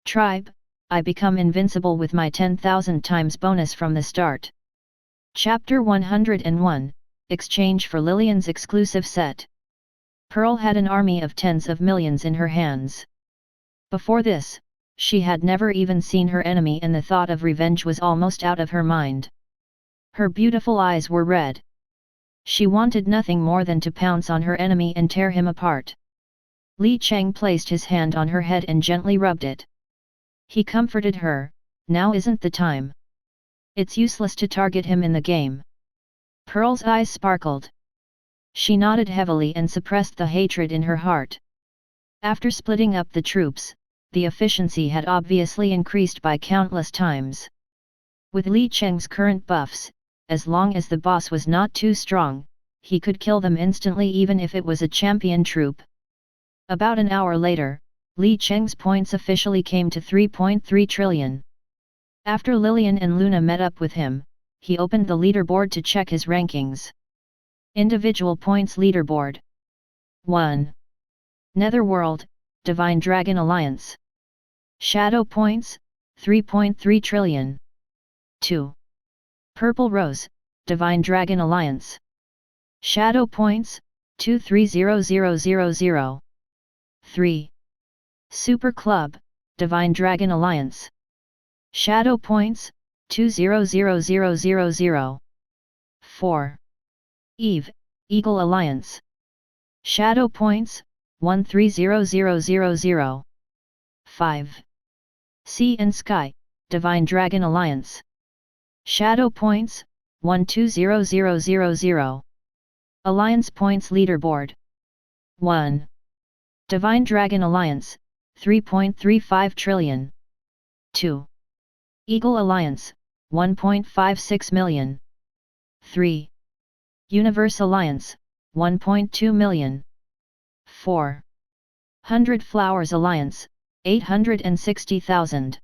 Tribe, I become invincible with my 10,000 times bonus from the start. Chapter 101, Exchange for Lillian's exclusive set. Pearl had an army of tens of millions in her hands. Before this, she had never even seen her enemy, and the thought of revenge was almost out of her mind. Her beautiful eyes were red. She wanted nothing more than to pounce on her enemy and tear him apart. Li Cheng placed his hand on her head and gently rubbed it. He comforted her, "Now isn't the time. It's useless to target him in the game." Pearl's eyes sparkled. She nodded heavily and suppressed the hatred in her heart. After splitting up the troops, the efficiency had obviously increased by countless times. With Li Cheng's current buffs, as long as the boss was not too strong, he could kill them instantly even if it was a champion troop. About an hour later, Li Cheng's points officially came to 3.3 trillion. After Lillian and Luna met up with him, he opened the leaderboard to check his rankings. Individual points leaderboard. 1. Netherworld, Divine Dragon Alliance. Shadow points, 3.3 trillion. 2. Purple Rose, Divine Dragon Alliance. Shadow points, 230000. 3. Super Club, Divine Dragon Alliance. Shadow points, 200000. 4. Eve, Eagle Alliance. Shadow points, 130000. 5. Sea and Sky, Divine Dragon Alliance. Shadow points, 120000. Alliance points leaderboard. 1. Divine Dragon Alliance, 3.35 trillion. 2. Eagle Alliance, 1.56 million. 3. Universe Alliance, 1.2 million. 4. 100 Flowers Alliance, 860,000.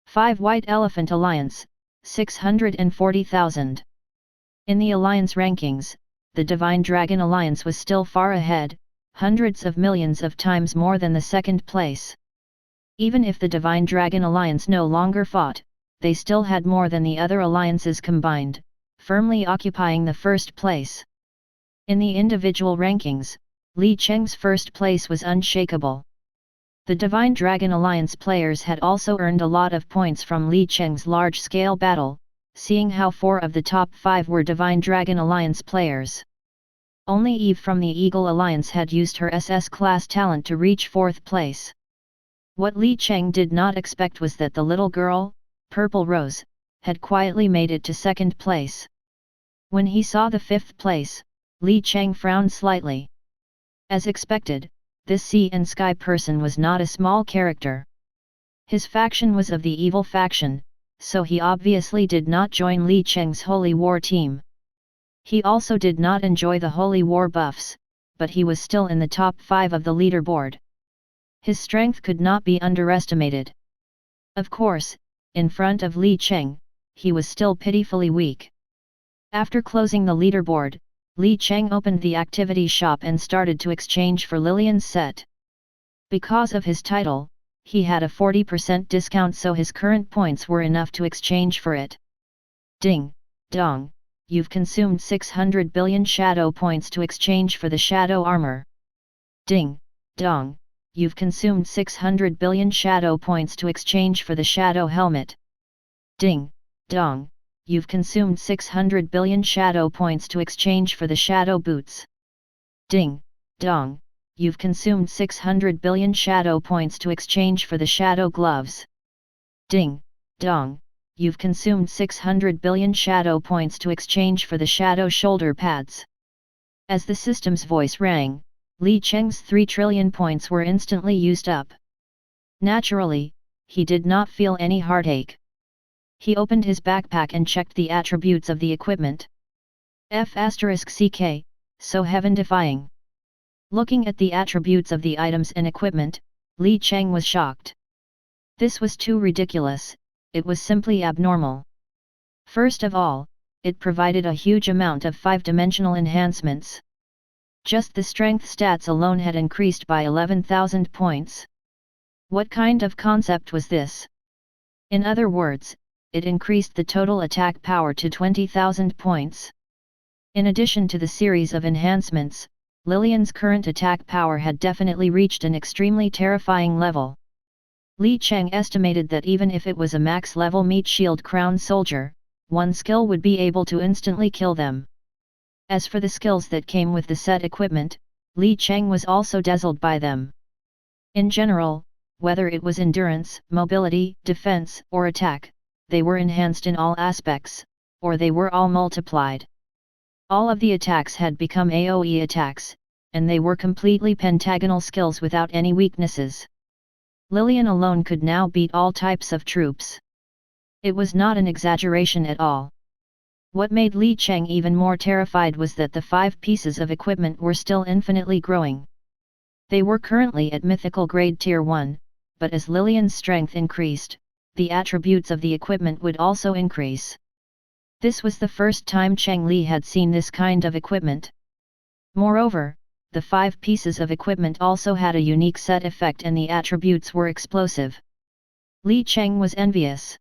5. White Elephant Alliance, 640,000. In the Alliance rankings, the Divine Dragon Alliance was still far ahead, hundreds of millions of times more than the second place. Even if the Divine Dragon Alliance no longer fought, they still had more than the other alliances combined, firmly occupying the first place. In the individual rankings, Li Cheng's first place was unshakable. The Divine Dragon Alliance players had also earned a lot of points from Li Cheng's large-scale battle, seeing how 4 of the top 5 were Divine Dragon Alliance players. Only Eve from the Eagle Alliance had used her SS-class talent to reach 4th place. What Li Cheng did not expect was that the little girl, Purple Rose, had quietly made it to 2nd place. When he saw the 5th place, Li Cheng frowned slightly. As expected, this Sea and Sky person was not a small character. His faction was of the evil faction, so he obviously did not join Li Cheng's Holy War team. He also did not enjoy the Holy War buffs, but he was still in the top 5 of the leaderboard. His strength could not be underestimated. Of course, in front of Li Cheng, he was still pitifully weak. After closing the leaderboard, Li Cheng opened the activity shop and started to exchange for Lillian's set. Because of his title, he had a 40% discount, so his current points were enough to exchange for it. Ding, dong, you've consumed 600 billion shadow points to exchange for the shadow armor. Ding, dong, you've consumed 600 billion shadow points to exchange for the shadow helmet. Ding, dong, you've consumed 600 billion shadow points to exchange for the shadow boots. Ding, dong, you've consumed 600 billion shadow points to exchange for the shadow gloves. Ding, dong, you've consumed 600 billion shadow points to exchange for the shadow shoulder pads. As the system's voice rang, Li Cheng's 3 trillion points were instantly used up. Naturally, he did not feel any heartache. He opened his backpack and checked the attributes of the equipment. F***ck, so heaven-defying. Looking at the attributes of the items and equipment, Li Cheng was shocked. This was too ridiculous, it was simply abnormal. First of all, it provided a huge amount of 5-dimensional enhancements. Just the strength stats alone had increased by 11,000 points. What kind of concept was this? In other words, it increased the total attack power to 20,000 points. In addition to the series of enhancements, Lillian's current attack power had definitely reached an extremely terrifying level. Li Cheng estimated that even if it was a max-level meat shield crown soldier, one skill would be able to instantly kill them. As for the skills that came with the set equipment, Li Cheng was also dazzled by them. In general, whether it was endurance, mobility, defense, or attack, they were enhanced in all aspects, or they were all multiplied. All of the attacks had become AoE attacks, and they were completely pentagonal skills without any weaknesses. Lillian alone could now beat all types of troops. It was not an exaggeration at all. What made Li Cheng even more terrified was that the 5 pieces of equipment were still infinitely growing. They were currently at mythical grade tier 1, but as Lillian's strength increased, the attributes of the equipment would also increase. This was the first time Cheng Li had seen this kind of equipment. Moreover, the 5 pieces of equipment also had a unique set effect and the attributes were explosive. Li Cheng was envious.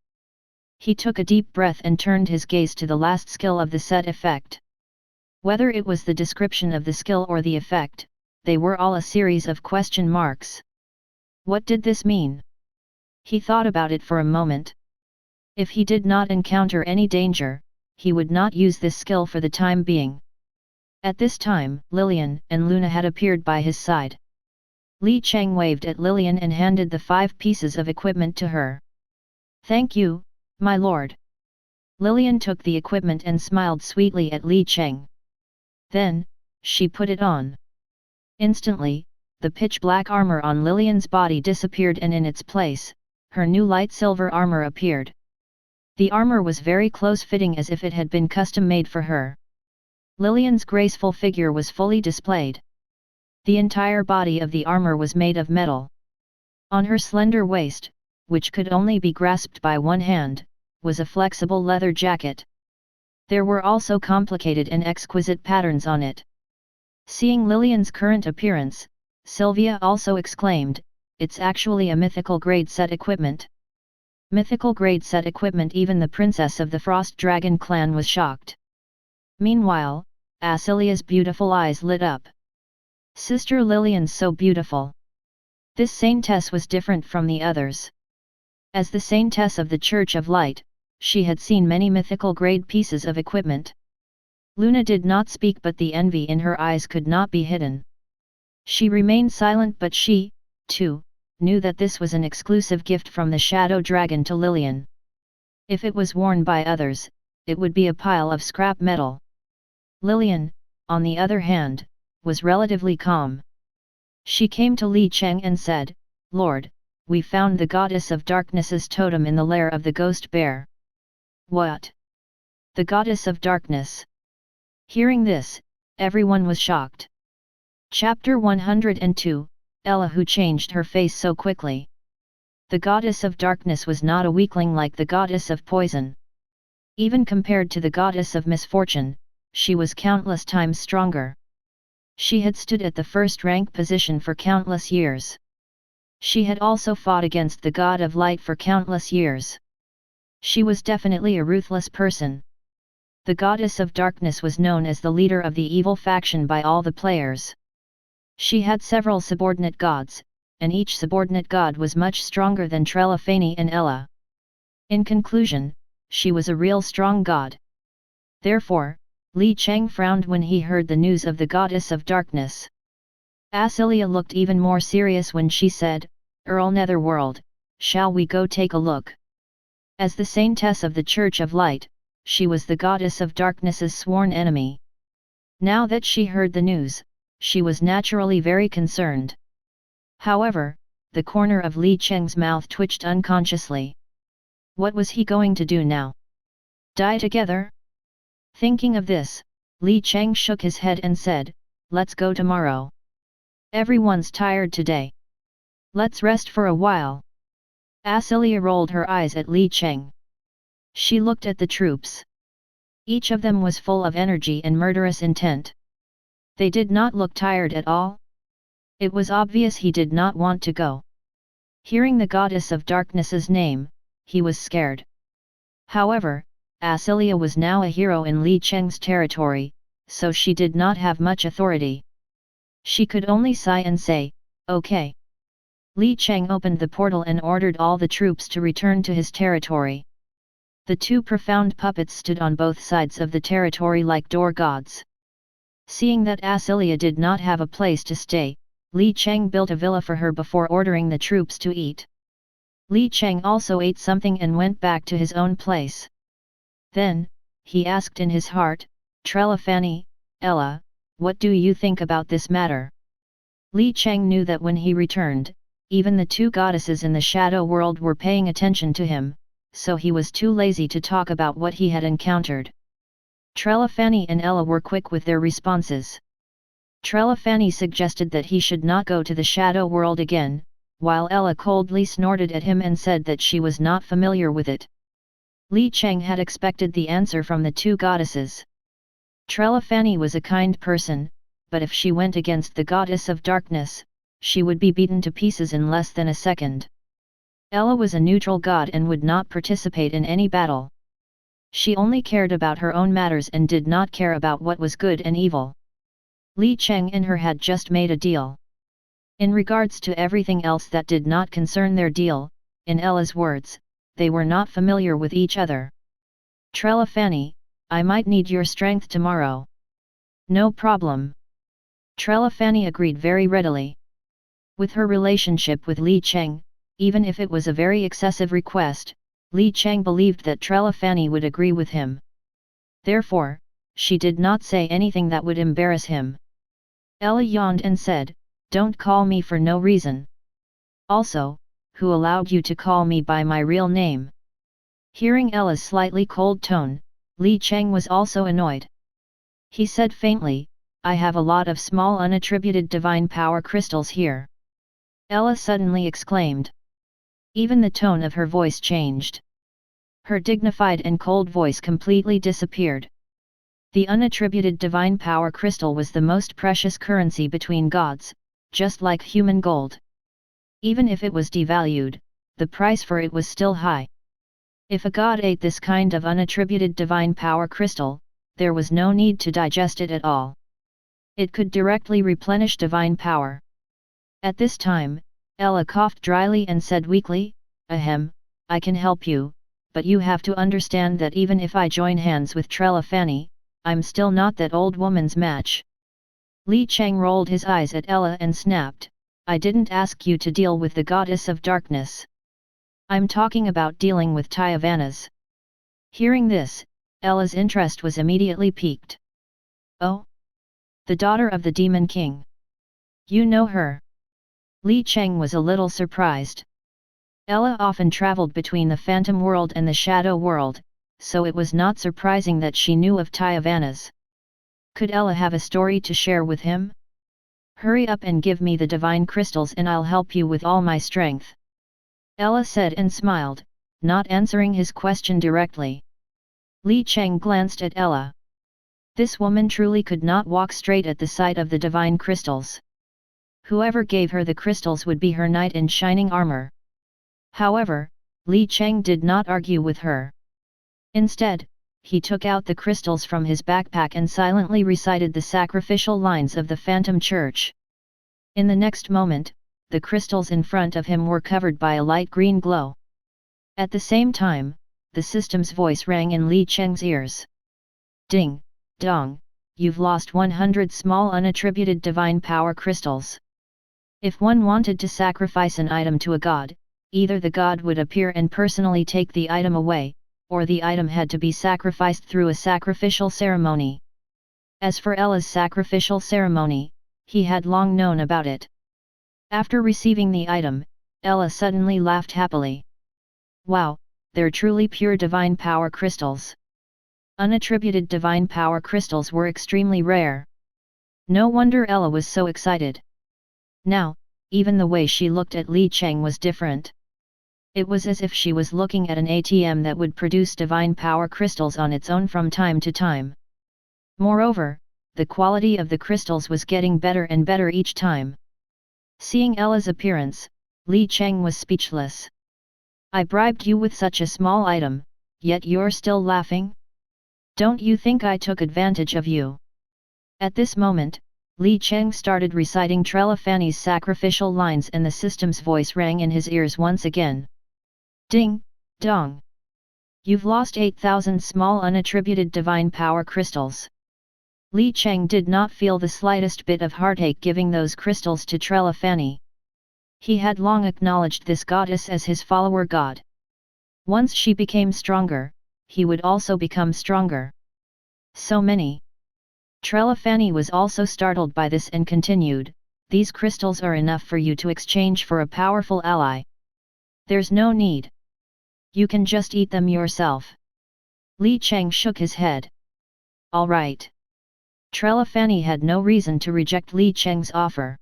He took a deep breath and turned his gaze to the last skill of the set effect. Whether it was the description of the skill or the effect, they were all a series of question marks. What did this mean? He thought about it for a moment. If he did not encounter any danger, he would not use this skill for the time being. At this time, Lillian and Luna had appeared by his side. Li Cheng waved at Lillian and handed the 5 pieces of equipment to her. "Thank you, my lord." Lillian took the equipment and smiled sweetly at Li Cheng. Then, she put it on. Instantly, the pitch-black armor on Lillian's body disappeared and in its place, her new light silver armor appeared. The armor was very close-fitting as if it had been custom-made for her. Lillian's graceful figure was fully displayed. The entire body of the armor was made of metal. On her slender waist, which could only be grasped by one hand, was a flexible leather jacket. There were also complicated and exquisite patterns on it. Seeing Lillian's current appearance, Sylvia also exclaimed, "It's actually a mythical grade set equipment." Mythical grade set equipment. Even the princess of the Frost Dragon clan was shocked. Meanwhile, Asilia's beautiful eyes lit up. "Sister Lillian's so beautiful." This saintess was different from the others. As the saintess of the Church of Light, she had seen many mythical grade pieces of equipment. Luna did not speak, but the envy in her eyes could not be hidden. She remained silent, but she, too, knew that this was an exclusive gift from the Shadow Dragon to Lillian. If it was worn by others, it would be a pile of scrap metal. Lillian, on the other hand, was relatively calm. She came to Li Cheng and said, "Lord, we found the Goddess of Darkness's totem in the lair of the Ghost Bear." "What? The Goddess of Darkness?" Hearing this, everyone was shocked. Chapter 102, Ella who changed her face so quickly. The Goddess of Darkness was not a weakling like the Goddess of Poison. Even compared to the Goddess of Misfortune, she was countless times stronger. She had stood at the first rank position for countless years. She had also fought against the God of Light for countless years. She was definitely a ruthless person. The Goddess of Darkness was known as the leader of the evil faction by all the players. She had several subordinate gods, and each subordinate god was much stronger than Trelafani and Ella. In conclusion, she was a real strong god. Therefore, Li Cheng frowned when he heard the news of the Goddess of Darkness. Asilia looked even more serious when she said, "Earl Netherworld, shall we go take a look?" As the saintess of the Church of Light, she was the Goddess of Darkness's sworn enemy. Now that she heard the news, she was naturally very concerned. However, the corner of Li Cheng's mouth twitched unconsciously. What was he going to do now? Die together? Thinking of this, Li Cheng shook his head and said, "Let's go tomorrow. Everyone's tired today. Let's rest for a while." Asilia rolled her eyes at Li Cheng. She looked at the troops. Each of them was full of energy and murderous intent. They did not look tired at all. It was obvious he did not want to go. Hearing the goddess of darkness's name, he was scared. However, Asilia was now a hero in Li Cheng's territory, so she did not have much authority. She could only sigh and say, "Okay." Li Cheng opened the portal and ordered all the troops to return to his territory. The two profound puppets stood on both sides of the territory like door gods. Seeing that Asilia did not have a place to stay, Li Cheng built a villa for her before ordering the troops to eat. Li Cheng also ate something and went back to his own place. Then, he asked in his heart, "Trelafani, Ella, what do you think about this matter?" Li Cheng knew that when he returned, even the two goddesses in the shadow world were paying attention to him, so he was too lazy to talk about what he had encountered. Trelafani and Ella were quick with their responses. Trelafani suggested that he should not go to the shadow world again, while Ella coldly snorted at him and said that she was not familiar with it. Li Cheng had expected the answer from the two goddesses. Trelafani was a kind person, but if she went against the goddess of darkness, she would be beaten to pieces in less than a second. Ella was a neutral god and would not participate in any battle. She only cared about her own matters and did not care about what was good and evil. Li Cheng and her had just made a deal. In regards to everything else that did not concern their deal, in Ella's words, they were not familiar with each other. "Trelafani, I might need your strength tomorrow." "No problem." Trelafani agreed very readily. With her relationship with Li Cheng, even if it was a very excessive request, Li Cheng believed that Trelafani would agree with him. Therefore, she did not say anything that would embarrass him. Ella yawned and said, "Don't call me for no reason. Also, who allowed you to call me by my real name?" Hearing Ella's slightly cold tone, Li Cheng was also annoyed. He said faintly, "I have a lot of small unattributed divine power crystals here." Ella suddenly exclaimed. Even the tone of her voice changed. Her dignified and cold voice completely disappeared. The unattributed divine power crystal was the most precious currency between gods, just like human gold. Even if it was devalued, the price for it was still high. If a god ate this kind of unattributed divine power crystal, there was no need to digest it at all. It could directly replenish divine power. At this time, Ella coughed dryly and said weakly, "Ahem, I can help you, but you have to understand that even if I join hands with Trelafani, I'm still not that old woman's match." Li Cheng rolled his eyes at Ella and snapped, "I didn't ask you to deal with the goddess of darkness. I'm talking about dealing with Tyavanas." Hearing this, Ella's interest was immediately piqued. "Oh? The daughter of the Demon King. You know her?" Li Cheng was a little surprised. Ella often traveled between the Phantom World and the Shadow World, so it was not surprising that she knew of Tyavanas. Could Ella have a story to share with him? "Hurry up and give me the divine crystals and I'll help you with all my strength," Ella said and smiled, not answering his question directly. Li Cheng glanced at Ella. This woman truly could not walk straight at the sight of the divine crystals. Whoever gave her the crystals would be her knight in shining armor. However, Li Cheng did not argue with her. Instead, he took out the crystals from his backpack and silently recited the sacrificial lines of the Phantom Church. In the next moment, the crystals in front of him were covered by a light green glow. At the same time, the system's voice rang in Li Cheng's ears. "Ding, dong, you've lost 100 small unattributed divine power crystals." If one wanted to sacrifice an item to a god, either the god would appear and personally take the item away, or the item had to be sacrificed through a sacrificial ceremony. As for Ella's sacrificial ceremony, he had long known about it. After receiving the item, Ella suddenly laughed happily. "Wow, they're truly pure divine power crystals." Unattributed divine power crystals were extremely rare. No wonder Ella was so excited. Now, even the way she looked at Li Cheng was different. It was as if she was looking at an ATM that would produce divine power crystals on its own from time to time. Moreover, the quality of the crystals was getting better and better each time. Seeing Ella's appearance, Li Cheng was speechless. I bribed you with such a small item, yet you're still laughing? Don't you think I took advantage of you? At this moment, Li Cheng started reciting Trelafani's sacrificial lines and the system's voice rang in his ears once again. Ding, dong. You've lost 8,000 small unattributed divine power crystals. Li Cheng did not feel the slightest bit of heartache giving those crystals to Trelafani. He had long acknowledged this goddess as his follower god. Once she became stronger, he would also become stronger. So many. Trelafani was also startled by this and continued, these crystals are enough for you to exchange for a powerful ally. There's no need. You can just eat them yourself. Li Cheng shook his head. All right. Trelafani had no reason to reject Li Cheng's offer.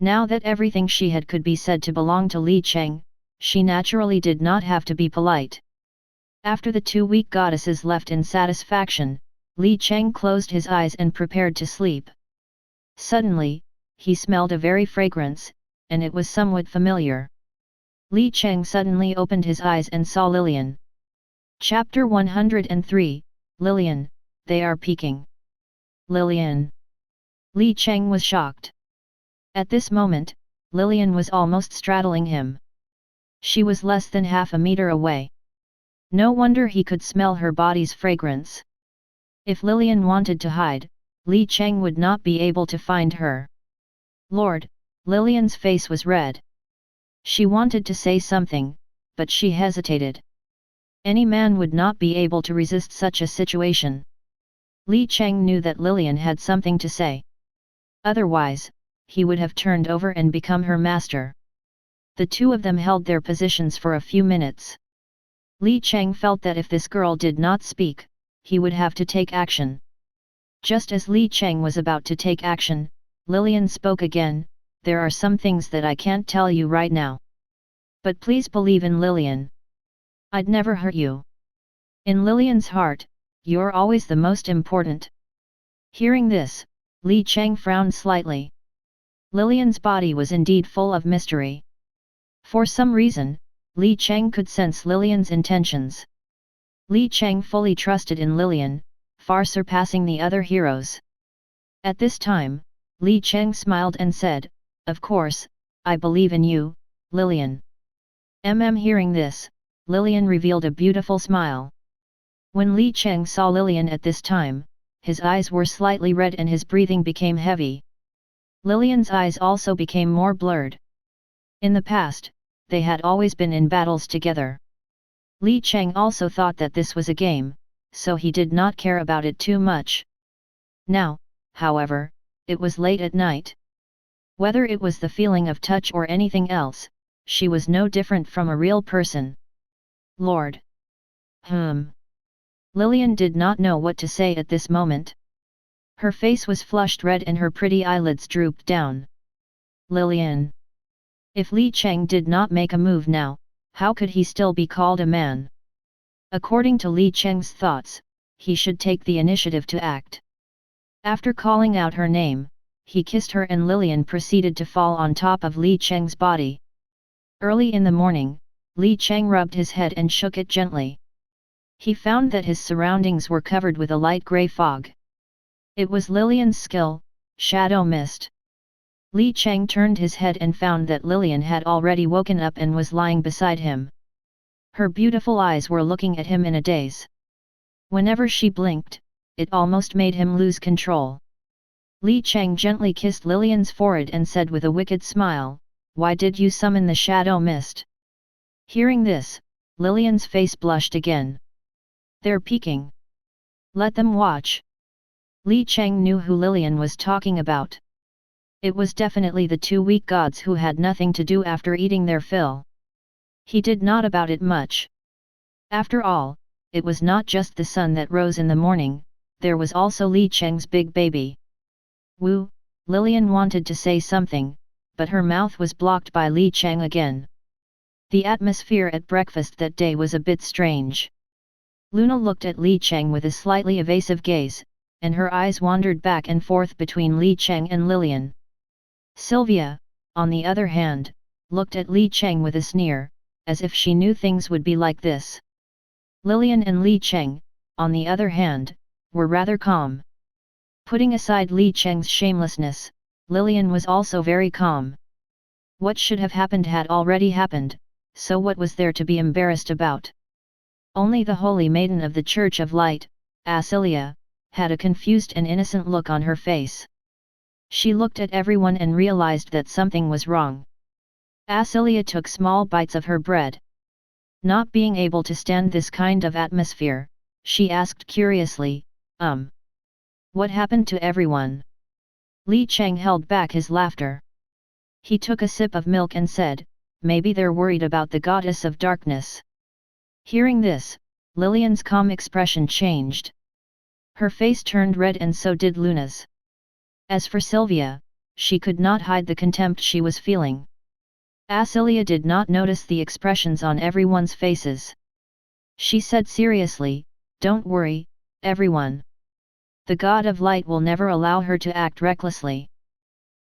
Now that everything she had could be said to belong to Li Cheng, she naturally did not have to be polite. After the two weak goddesses left in satisfaction, Li Cheng closed his eyes and prepared to sleep. Suddenly, he smelled a very fragrance, and it was somewhat familiar. Li Cheng suddenly opened his eyes and saw Lillian. Chapter 103, Lillian, they are peeking. Lillian. Li Cheng was shocked. At this moment, Lillian was almost straddling him. She was less than half a meter away. No wonder he could smell her body's fragrance. If Lillian wanted to hide, Li Cheng would not be able to find her. Lord, Lillian's face was red. She wanted to say something, but she hesitated. Any man would not be able to resist such a situation. Li Cheng knew that Lillian had something to say. Otherwise, he would have turned over and become her master. The two of them held their positions for a few minutes. Li Cheng felt that if this girl did not speak, he would have to take action. Just as Li Cheng was about to take action, Lillian spoke again, there are some things that I can't tell you right now. But please believe in Lillian. I'd never hurt you. In Lillian's heart, you're always the most important. Hearing this, Li Cheng frowned slightly. Lillian's body was indeed full of mystery. For some reason, Li Cheng could sense Lillian's intentions. Li Cheng fully trusted in Lillian, far surpassing the other heroes. At this time, Li Cheng smiled and said, of course, I believe in you, Lillian. Hearing this, Lillian revealed a beautiful smile. When Li Cheng saw Lillian at this time, his eyes were slightly red and his breathing became heavy. Lillian's eyes also became more blurred. In the past, they had always been in battles together. Li Cheng also thought that this was a game, so he did not care about it too much. Now, however, it was late at night. Whether it was the feeling of touch or anything else, she was no different from a real person. Lord. Lillian did not know what to say at this moment. Her face was flushed red and her pretty eyelids drooped down. Lillian. If Li Cheng did not make a move now, how could he still be called a man? According to Li Cheng's thoughts, he should take the initiative to act. After calling out her name, he kissed her and Lillian proceeded to fall on top of Li Cheng's body. Early in the morning, Li Cheng rubbed his head and shook it gently. He found that his surroundings were covered with a light grey fog. It was Lillian's skill, shadow mist. Li Cheng turned his head and found that Lillian had already woken up and was lying beside him. Her beautiful eyes were looking at him in a daze. Whenever she blinked, it almost made him lose control. Li Cheng gently kissed Lillian's forehead and said with a wicked smile, "Why did you summon the shadow mist?" Hearing this, Lillian's face blushed again. "They're peeking. Let them watch." Li Cheng knew who Lillian was talking about. It was definitely the two weak gods who had nothing to do after eating their fill. He did not about it much. After all, it was not just the sun that rose in the morning, there was also Li Cheng's big baby. Woo, Lillian wanted to say something, but her mouth was blocked by Li Cheng again. The atmosphere at breakfast that day was a bit strange. Luna looked at Li Cheng with a slightly evasive gaze, and her eyes wandered back and forth between Li Cheng and Lillian. Sylvia, on the other hand, looked at Li Cheng with a sneer, as if she knew things would be like this. Lillian and Li Cheng, on the other hand, were rather calm. Putting aside Li Cheng's shamelessness, Lillian was also very calm. What should have happened had already happened, so what was there to be embarrassed about? Only the holy maiden of the Church of Light, Asilia, had a confused and innocent look on her face. She looked at everyone and realized that something was wrong. Asilia took small bites of her bread. Not being able to stand this kind of atmosphere, she asked curiously, what happened to everyone? Li Cheng held back his laughter. He took a sip of milk and said, maybe they're worried about the goddess of darkness. Hearing this, Lillian's calm expression changed. Her face turned red and so did Luna's. As for Sylvia, she could not hide the contempt she was feeling. Asilia did not notice the expressions on everyone's faces. She said seriously, don't worry, everyone. The God of Light will never allow her to act recklessly.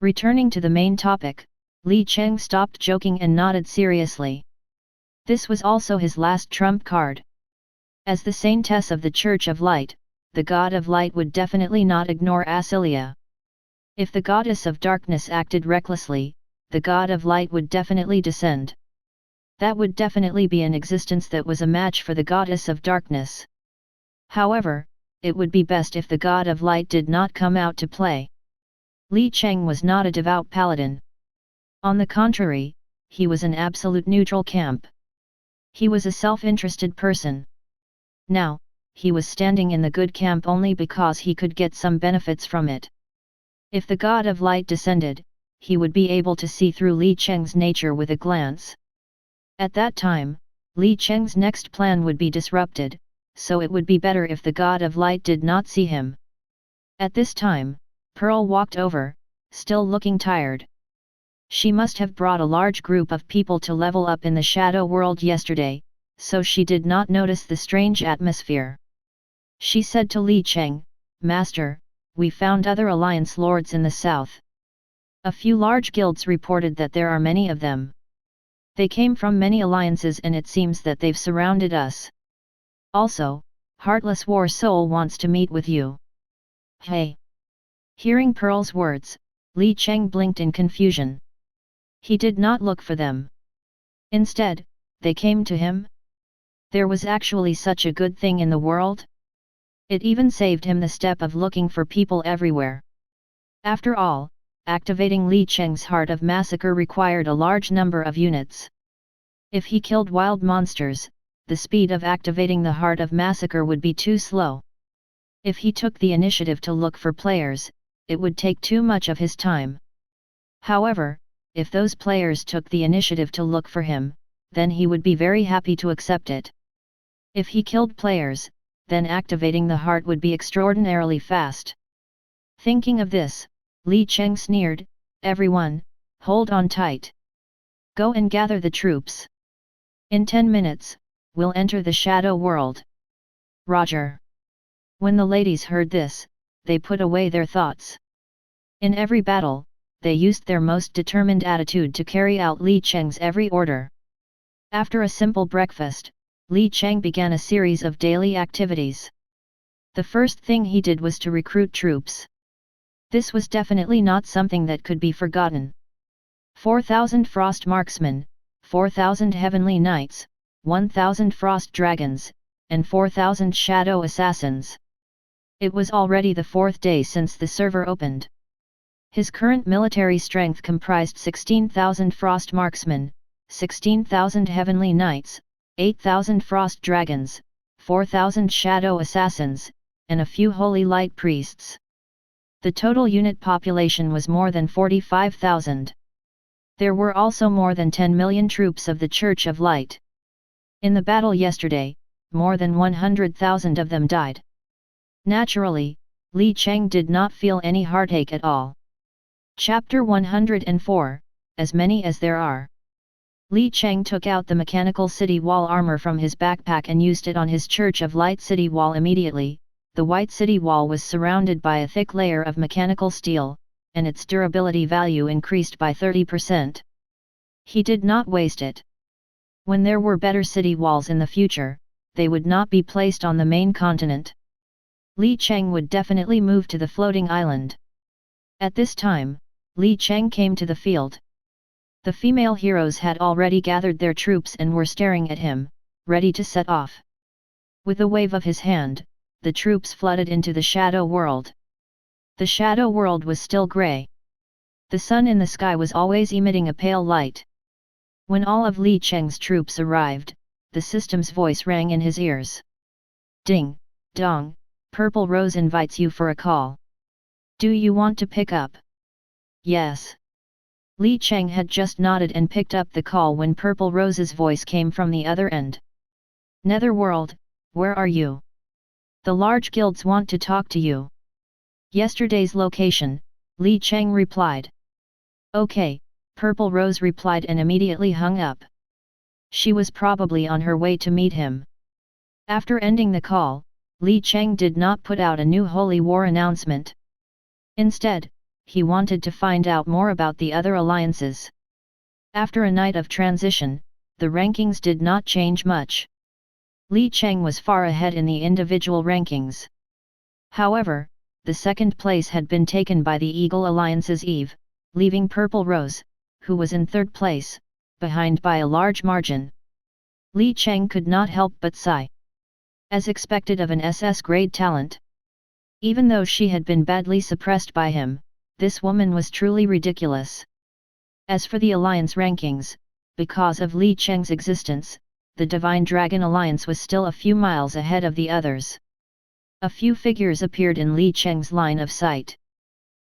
Returning to the main topic, Li Cheng stopped joking and nodded seriously. This was also his last trump card. As the saintess of the Church of Light, the God of Light would definitely not ignore Asilia. If the goddess of darkness acted recklessly, the God of Light would definitely descend. That would definitely be an existence that was a match for the goddess of darkness. However, it would be best if the God of Light did not come out to play. Li Cheng was not a devout paladin. On the contrary, he was an absolute neutral camp. He was a self-interested person. Now, he was standing in the good camp only because he could get some benefits from it. If the God of Light descended, he would be able to see through Li Cheng's nature with a glance. At that time, Li Cheng's next plan would be disrupted, so it would be better if the God of Light did not see him. At this time, Pearl walked over, still looking tired. She must have brought a large group of people to level up in the shadow world yesterday, so she did not notice the strange atmosphere. She said to Li Cheng, Master, we found other alliance lords in the south. A few large guilds reported that there are many of them. They came from many alliances and it seems that they've surrounded us. Also, Heartless War Soul wants to meet with you. Hey! Hearing Pearl's words, Li Cheng blinked in confusion. He did not look for them. Instead, they came to him? There was actually such a good thing in the world? It even saved him the step of looking for people everywhere. After all, activating Li Cheng's Heart of Massacre required a large number of units. If he killed wild monsters, the speed of activating the Heart of Massacre would be too slow. If he took the initiative to look for players, it would take too much of his time. However, if those players took the initiative to look for him, then he would be very happy to accept it. If he killed players, then activating the heart would be extraordinarily fast. Thinking of this, Li Cheng sneered, Everyone, hold on tight. Go and gather the troops. In 10 minutes, we'll enter the shadow world. Roger. When the ladies heard this, they put away their thoughts. In every battle, they used their most determined attitude to carry out Li Cheng's every order. After a simple breakfast, Li Cheng began a series of daily activities. The first thing he did was to recruit troops. This was definitely not something that could be forgotten. 4,000 Frost Marksmen, 4,000 Heavenly Knights, 1,000 Frost Dragons, and 4,000 Shadow Assassins. It was already the 4th day since the server opened. His current military strength comprised 16,000 Frost Marksmen, 16,000 Heavenly Knights, 8,000 Frost Dragons, 4,000 Shadow Assassins, and a few Holy Light Priests. The total unit population was more than 45,000. There were also more than 10 million troops of the Church of Light. In the battle yesterday, more than 100,000 of them died. Naturally, Li Cheng did not feel any heartache at all. Chapter 104, As Many as There Are. Li Cheng took out the mechanical city wall armor from his backpack and used it on his Church of Light city wall immediately. The white city wall was surrounded by a thick layer of mechanical steel, and its durability value increased by 30%. He did not waste it. When there were better city walls in the future, they would not be placed on the main continent. Li Cheng would definitely move to the floating island. At this time, Li Cheng came to the field. The female heroes had already gathered their troops and were staring at him, ready to set off. With a wave of his hand, the troops flooded into the shadow world. The shadow world was still grey. The sun in the sky was always emitting a pale light. When all of Li Cheng's troops arrived, the system's voice rang in his ears. Ding, dong, Purple Rose invites you for a call. Do you want to pick up? Yes. Li Cheng had just nodded and picked up the call when Purple Rose's voice came from the other end. Netherworld, where are you? The large guilds want to talk to you. Yesterday's location, Li Cheng replied. Okay, Purple Rose replied and immediately hung up. She was probably on her way to meet him. After ending the call, Li Cheng did not put out a new holy war announcement. Instead, he wanted to find out more about the other alliances. After a night of transition, the rankings did not change much. Li Cheng was far ahead in the individual rankings. However, the second place had been taken by the Eagle Alliance's Eve, leaving Purple Rose, who was in third place, behind by a large margin. Li Cheng could not help but sigh. As expected of an SS-grade talent. Even though she had been badly suppressed by him, this woman was truly ridiculous. As for the Alliance rankings, because of Li Cheng's existence, the Divine Dragon Alliance was still a few miles ahead of the others. A few figures appeared in Li Cheng's line of sight.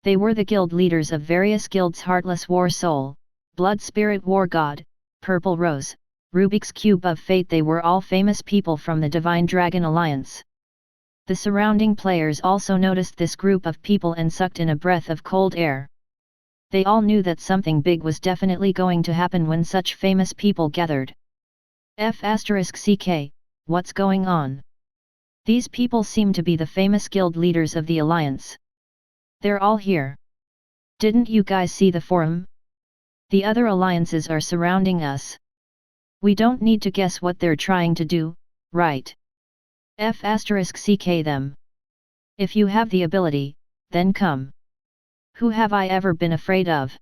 They were the guild leaders of various guilds: Heartless War Soul, Blood Spirit War God, Purple Rose, Rubik's Cube of Fate. They were all famous people from the Divine Dragon Alliance. The surrounding players also noticed this group of people and sucked in a breath of cold air. They all knew that something big was definitely going to happen when such famous people gathered. F***ck, what's going on? These people seem to be the famous guild leaders of the Alliance. They're all here. Didn't you guys see the forum? The other alliances are surrounding us. We don't need to guess what they're trying to do, right? F***ck them. If you have the ability, then come. Who have I ever been afraid of?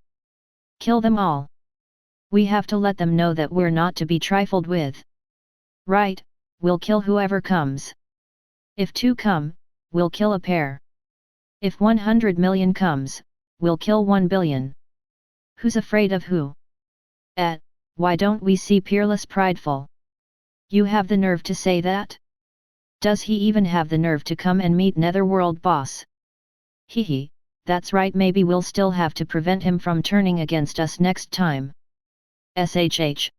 Kill them all. We have to let them know that we're not to be trifled with. Right, we'll kill whoever comes. If 2 come, we'll kill a pair. If 100 million comes, we'll kill 1 billion. Who's afraid of who? Why don't we see Peerless Prideful? You have the nerve to say that? Does he even have the nerve to come and meet Netherworld boss? Hehe, that's right, maybe we'll still have to prevent him from turning against us next time. SHH.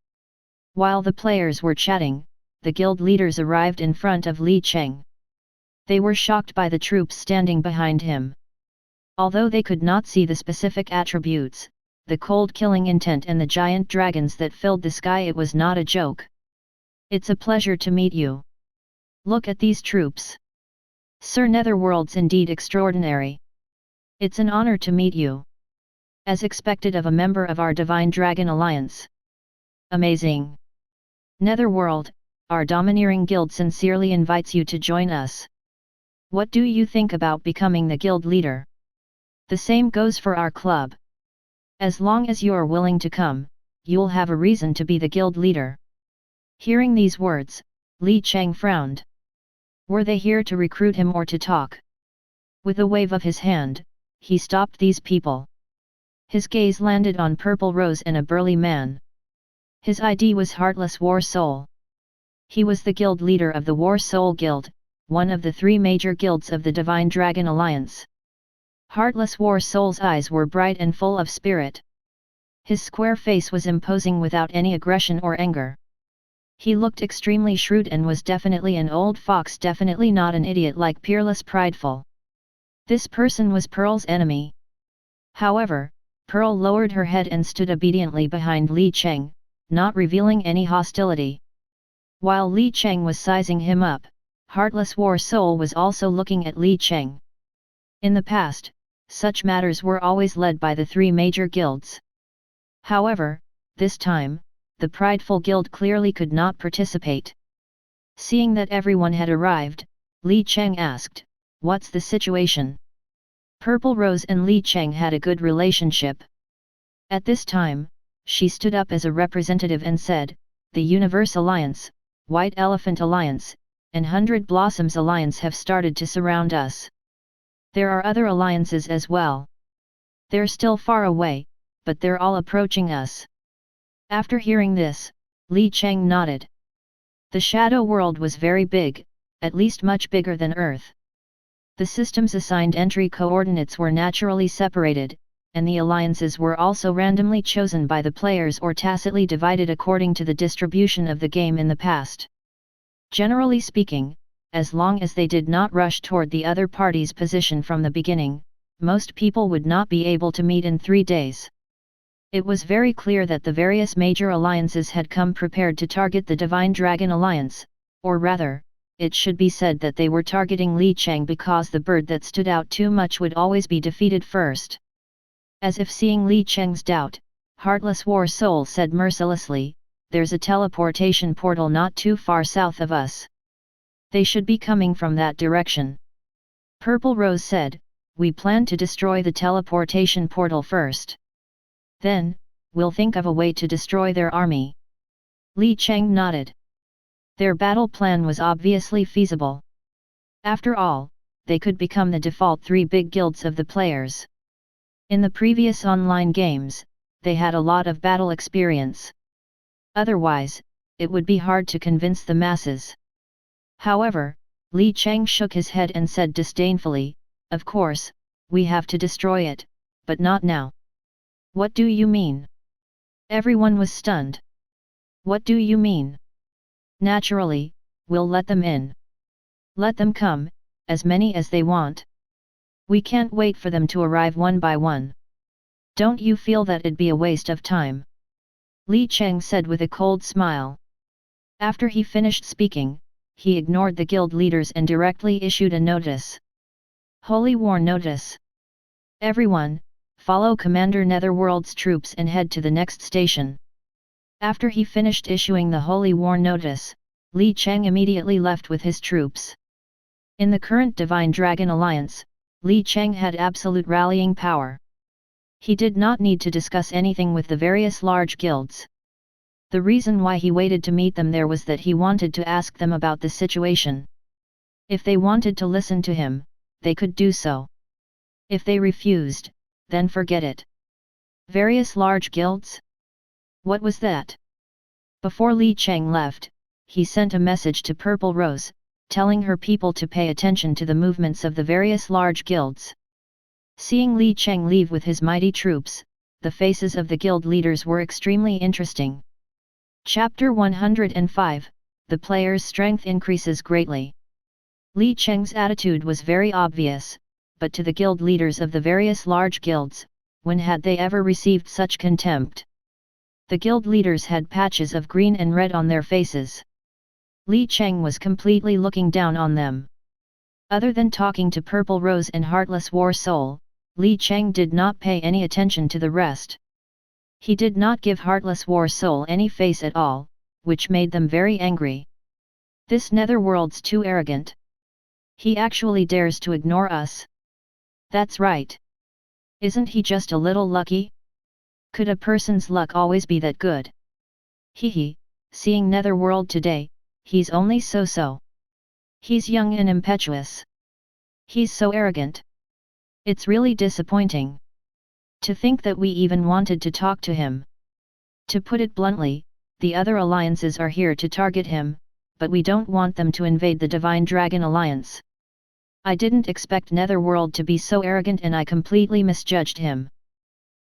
While the players were chatting, the guild leaders arrived in front of Li Cheng. They were shocked by the troops standing behind him. Although they could not see the specific attributes, the cold killing intent and the giant dragons that filled the sky, it was not a joke. It's a pleasure to meet you. Look at these troops. Sir, Netherworld's indeed extraordinary. It's an honor to meet you. As expected of a member of our Divine Dragon Alliance. Amazing. Netherworld, our domineering guild sincerely invites you to join us. What do you think about becoming the guild leader? The same goes for our club. As long as you're willing to come, you'll have a reason to be the guild leader. Hearing these words, Li Cheng frowned. Were they here to recruit him or to talk? With a wave of his hand, he stopped these people. His gaze landed on Purple Rose and a burly man. His ID was Heartless War Soul. He was the guild leader of the War Soul Guild, one of the 3 major guilds of the Divine Dragon Alliance. Heartless War Soul's eyes were bright and full of spirit. His square face was imposing without any aggression or anger. He looked extremely shrewd and was definitely an old fox, definitely not an idiot like Peerless Prideful. This person was Pearl's enemy. However, Pearl lowered her head and stood obediently behind Li Cheng, not revealing any hostility. While Li Cheng was sizing him up, Heartless War Soul was also looking at Li Cheng. In the past, such matters were always led by the 3 major guilds. However, this time, the prideful guild clearly could not participate. Seeing that everyone had arrived, Li Cheng asked, "What's the situation?" Purple Rose and Li Cheng had a good relationship. At this time, she stood up as a representative and said, "The Universe Alliance, White Elephant Alliance, and 100 Blossoms Alliance have started to surround us. There are other alliances as well. They're still far away, but they're all approaching us." After hearing this, Li Cheng nodded. The shadow world was very big, at least much bigger than Earth. The system's assigned entry coordinates were naturally separated, and the alliances were also randomly chosen by the players or tacitly divided according to the distribution of the game in the past. Generally speaking, as long as they did not rush toward the other party's position from the beginning, most people would not be able to meet in 3 days. It was very clear that the various major alliances had come prepared to target the Divine Dragon Alliance, or rather, it should be said that they were targeting Li Cheng because the bird that stood out too much would always be defeated first. As if seeing Li Cheng's doubt, Heartless War Soul said mercilessly, "There's a teleportation portal not too far south of us. They should be coming from that direction." Purple Rose said, "We plan to destroy the teleportation portal first. Then, we'll think of a way to destroy their army." Li Cheng nodded. Their battle plan was obviously feasible. After all, they could become the default 3 big guilds of the players. In the previous online games, they had a lot of battle experience. Otherwise, it would be hard to convince the masses. However, Li Cheng shook his head and said disdainfully, "Of course, we have to destroy it, but not now." "What do you mean?" Everyone was stunned. "What do you mean?" "Naturally, we'll let them in. Let them come, as many as they want. We can't wait for them to arrive one by one. Don't you feel that it'd be a waste of time?" Li Cheng said with a cold smile. After he finished speaking, he ignored the guild leaders and directly issued a notice. Holy War Notice. Everyone, follow Commander Netherworld's troops and head to the next station. After he finished issuing the Holy War Notice, Li Cheng immediately left with his troops. In the current Divine Dragon Alliance, Li Cheng had absolute rallying power. He did not need to discuss anything with the various large guilds. The reason why he waited to meet them there was that he wanted to ask them about the situation. If they wanted to listen to him, they could do so. If they refused, then forget it. Various large guilds? What was that? Before Li Cheng left, he sent a message to Purple Rose, telling her people to pay attention to the movements of the various large guilds. Seeing Li Cheng leave with his mighty troops, the faces of the guild leaders were extremely interesting. Chapter 105, The player's strength increases greatly. Li Cheng's attitude was very obvious, but to the guild leaders of the various large guilds, when had they ever received such contempt? The guild leaders had patches of green and red on their faces. Li Cheng was completely looking down on them. Other than talking to Purple Rose and Heartless War Soul, Li Cheng did not pay any attention to the rest. He did not give Heartless War Soul any face at all, which made them very angry. This netherworld's too arrogant. He actually dares to ignore us. That's right. Isn't he just a little lucky? Could a person's luck always be that good? Hehe, seeing netherworld today, he's only so-so. He's young and impetuous. He's so arrogant. It's really disappointing. To think that we even wanted to talk to him. To put it bluntly, the other alliances are here to target him, but we don't want them to invade the Divine Dragon Alliance. I didn't expect Netherworld to be so arrogant and I completely misjudged him.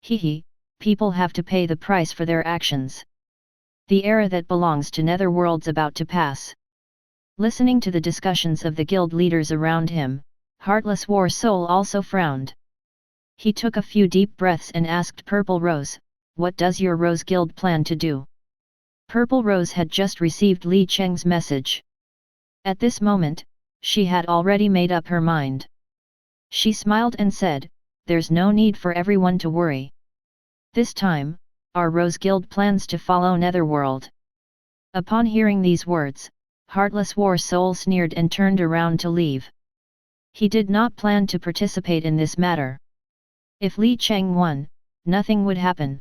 Hehe, people have to pay the price for their actions. The era that belongs to Netherworld's about to pass. Listening to the discussions of the guild leaders around him, Heartless War Soul also frowned. He took a few deep breaths and asked Purple Rose, "What does your Rose Guild plan to do?" Purple Rose had just received Li Cheng's message. At this moment, she had already made up her mind. She smiled and said, "There's no need for everyone to worry. This time, our Rose Guild plans to follow Netherworld." Upon hearing these words, Heartless War Soul sneered and turned around to leave. He did not plan to participate in this matter. If Li Cheng won, nothing would happen.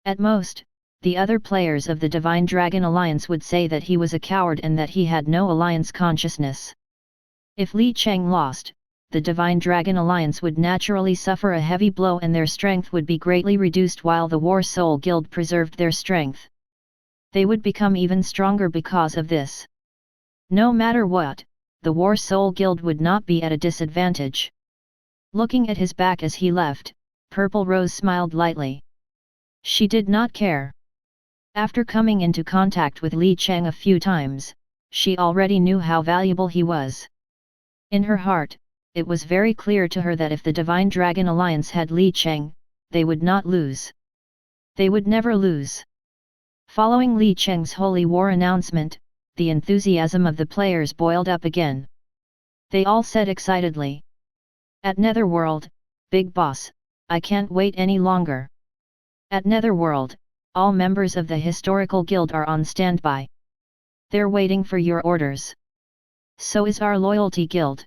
At most, the other players of the Divine Dragon Alliance would say that he was a coward and that he had no alliance consciousness. If Li Cheng lost, the Divine Dragon Alliance would naturally suffer a heavy blow and their strength would be greatly reduced while the War Soul Guild preserved their strength. They would become even stronger because of this. No matter what, the War Soul Guild would not be at a disadvantage. Looking at his back as he left, Purple Rose smiled lightly. She did not care. After coming into contact with Li Cheng a few times, she already knew how valuable he was. In her heart, it was very clear to her that if the Divine Dragon Alliance had Li Cheng, they would not lose. They would never lose. Following Li Cheng's Holy War announcement, the enthusiasm of the players boiled up again. They all said excitedly, "At Netherworld, Big Boss, I can't wait any longer." At Netherworld, all members of the Historical Guild are on standby. They're waiting for your orders. So is our Loyalty Guild.